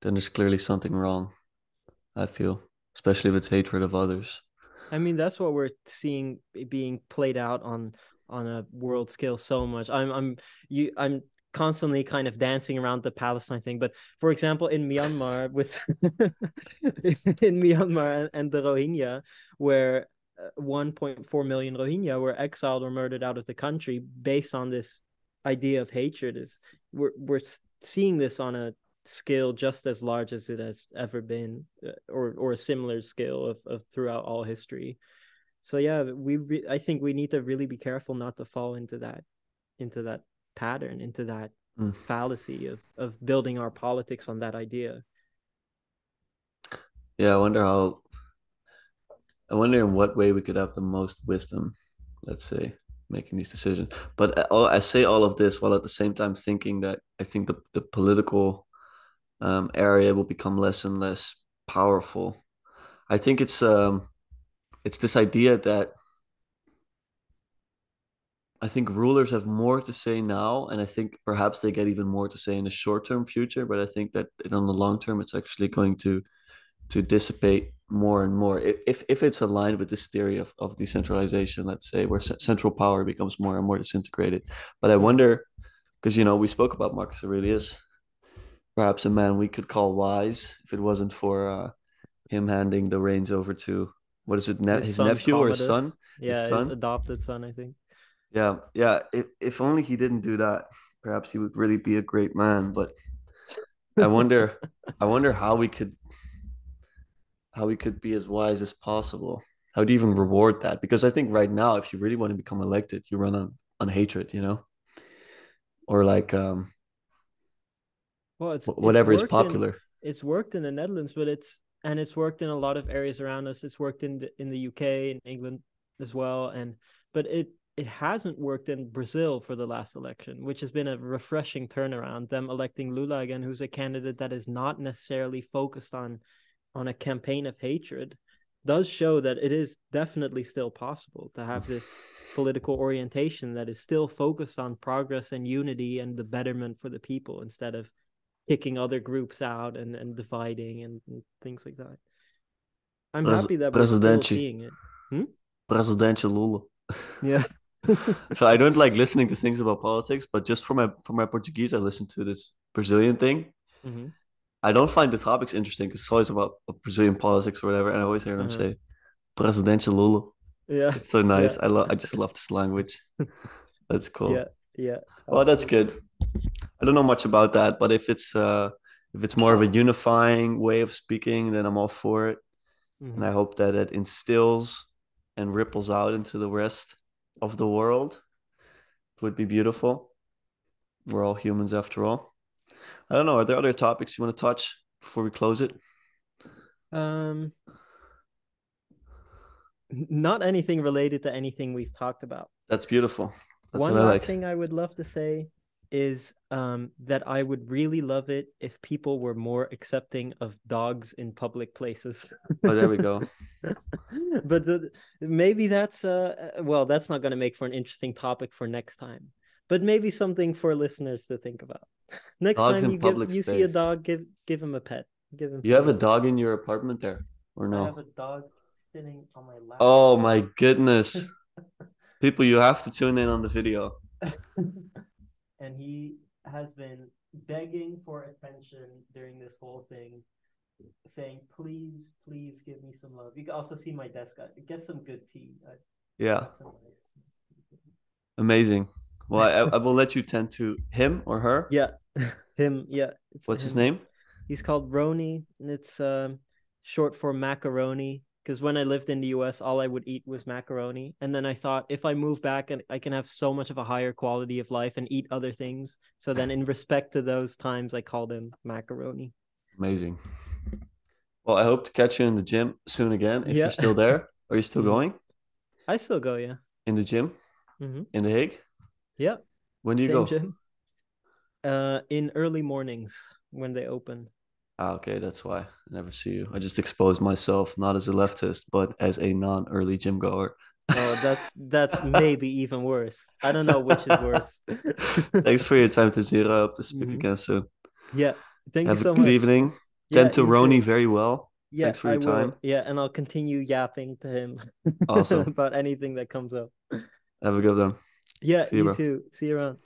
then there's clearly something wrong. I feel, especially if it's hatred of others. I mean, that's what we're seeing being played out on a world scale so much. I'm constantly kind of dancing around the Palestine thing, but for example, in Myanmar with in Myanmar and the Rohingya, where 1.4 million Rohingya were exiled or murdered out of the country based on this idea of hatred, is we're seeing this on a scale just as large as it has ever been, or a similar scale of throughout all history. So yeah, I think we need to really be careful not to fall into that pattern, into that Mm. fallacy of building our politics on that idea. Yeah, I wonder in what way we could have the most wisdom, let's say, making these decisions. But I say all of this while at the same time thinking that I think the political area will become less and less powerful. I think it's this idea that I think rulers have more to say now, and I think perhaps they get even more to say in the short-term future. But I think that in the long term, it's actually going to dissipate more and more if it's aligned with this theory of decentralization. Let's say where central power becomes more and more disintegrated. But I Mhm. wonder because we spoke about Marcus Aurelius, perhaps a man we could call wise if it wasn't for him handing the reins over to what is it, His his son nephew or his son? Commodus, His yeah, his son. adopted son, I think. Yeah, yeah. If only he didn't do that, perhaps he would really be a great man. But I wonder, I wonder how we could be as wise as possible. How do you even reward that? Because I think right now, if you really want to become elected, you run on hatred, or like Well, it's whatever is worked in popular. it's worked in the Netherlands, but it's worked in a lot of areas around us. It's worked in the UK and England as well, and but it hasn't worked in Brazil for the last election, which has been a refreshing turnaround. Them electing Lula again, who's a candidate that is not necessarily focused on a campaign of hatred, does show that it is definitely still possible to have this political orientation that is still focused on progress and unity and the betterment for the people instead of kicking other groups out and dividing and things like that. I'm happy that we're still Presidential, seeing it. Hmm? presidential Lula. Yeah. So I don't like listening to things about politics, but just for my Portuguese, I listen to this Brazilian thing. Hmm. I don't find the topics interesting because it's always about Brazilian politics or whatever, and I always hear them Uh-huh. say "presidential Lula." Yeah. It's so nice. Yeah. I just love this language. That's Yeah. cool. Yeah. Well, that's Absolutely. good. I don't know much about that, but if it's more of a unifying way of speaking, then I'm all for it. And Hmm. I hope that it instills and ripples out into the rest of the world. It would be beautiful. We're all humans after all. I don't know. Are there other topics you want to touch before we close it? Um, Not anything related to anything we've talked about. That's beautiful. That's what One I last like. thing I would love to say is that I would really love it if people were more accepting of dogs in public places. Oh, there we go. But maybe that's well, that's not going to make for an interesting topic for next time. But maybe something for listeners to think about. Next Dogs time in public you see a space. dog, give him a pet. Give him You some have a love. dog in your apartment there, or I have no? a dog sitting on my lap Oh right my goodness. People, you have to tune in on the video. now. And he has been begging for attention during this whole thing, saying, "Please, please give me some love." You can also see my desk. Get some good tea. I Yeah, got some nice amazing. Well, tea. I will let you tend to him or her. Yeah, him. Yeah, it's What's his him. name? He's called Roni, and it's short for macaroni. Because when I lived in the US, all I would eat was macaroni. And then I thought, if I move back and I can have so much of a higher quality of life and eat other things. So then, in respect to those times, I called him macaroni. Amazing. Well, I hope to catch you in the gym soon again. If you're Yeah. still there, are you still Mhm. going I still go, yeah. in the gym Hmm. in The Hague? Yeah. When do you Same go? gym. In early mornings when they open. Ah, okay, that's why I never see you. I just expose myself not as a leftist, but as a non-early gym goer. Oh, that's maybe even worse. I don't know which is worse. Thanks for your time, Tajira. I hope to speak Hmm. again soon. Yeah. Thank you Have a so good much. evening. Yeah, Tend to you Roni too. very well. Yeah, Thanks for I your time. will. Yeah, and I'll continue yapping to him Awesome. about anything that comes up. Have a good one. Yeah, See you, you bro. too. See you around.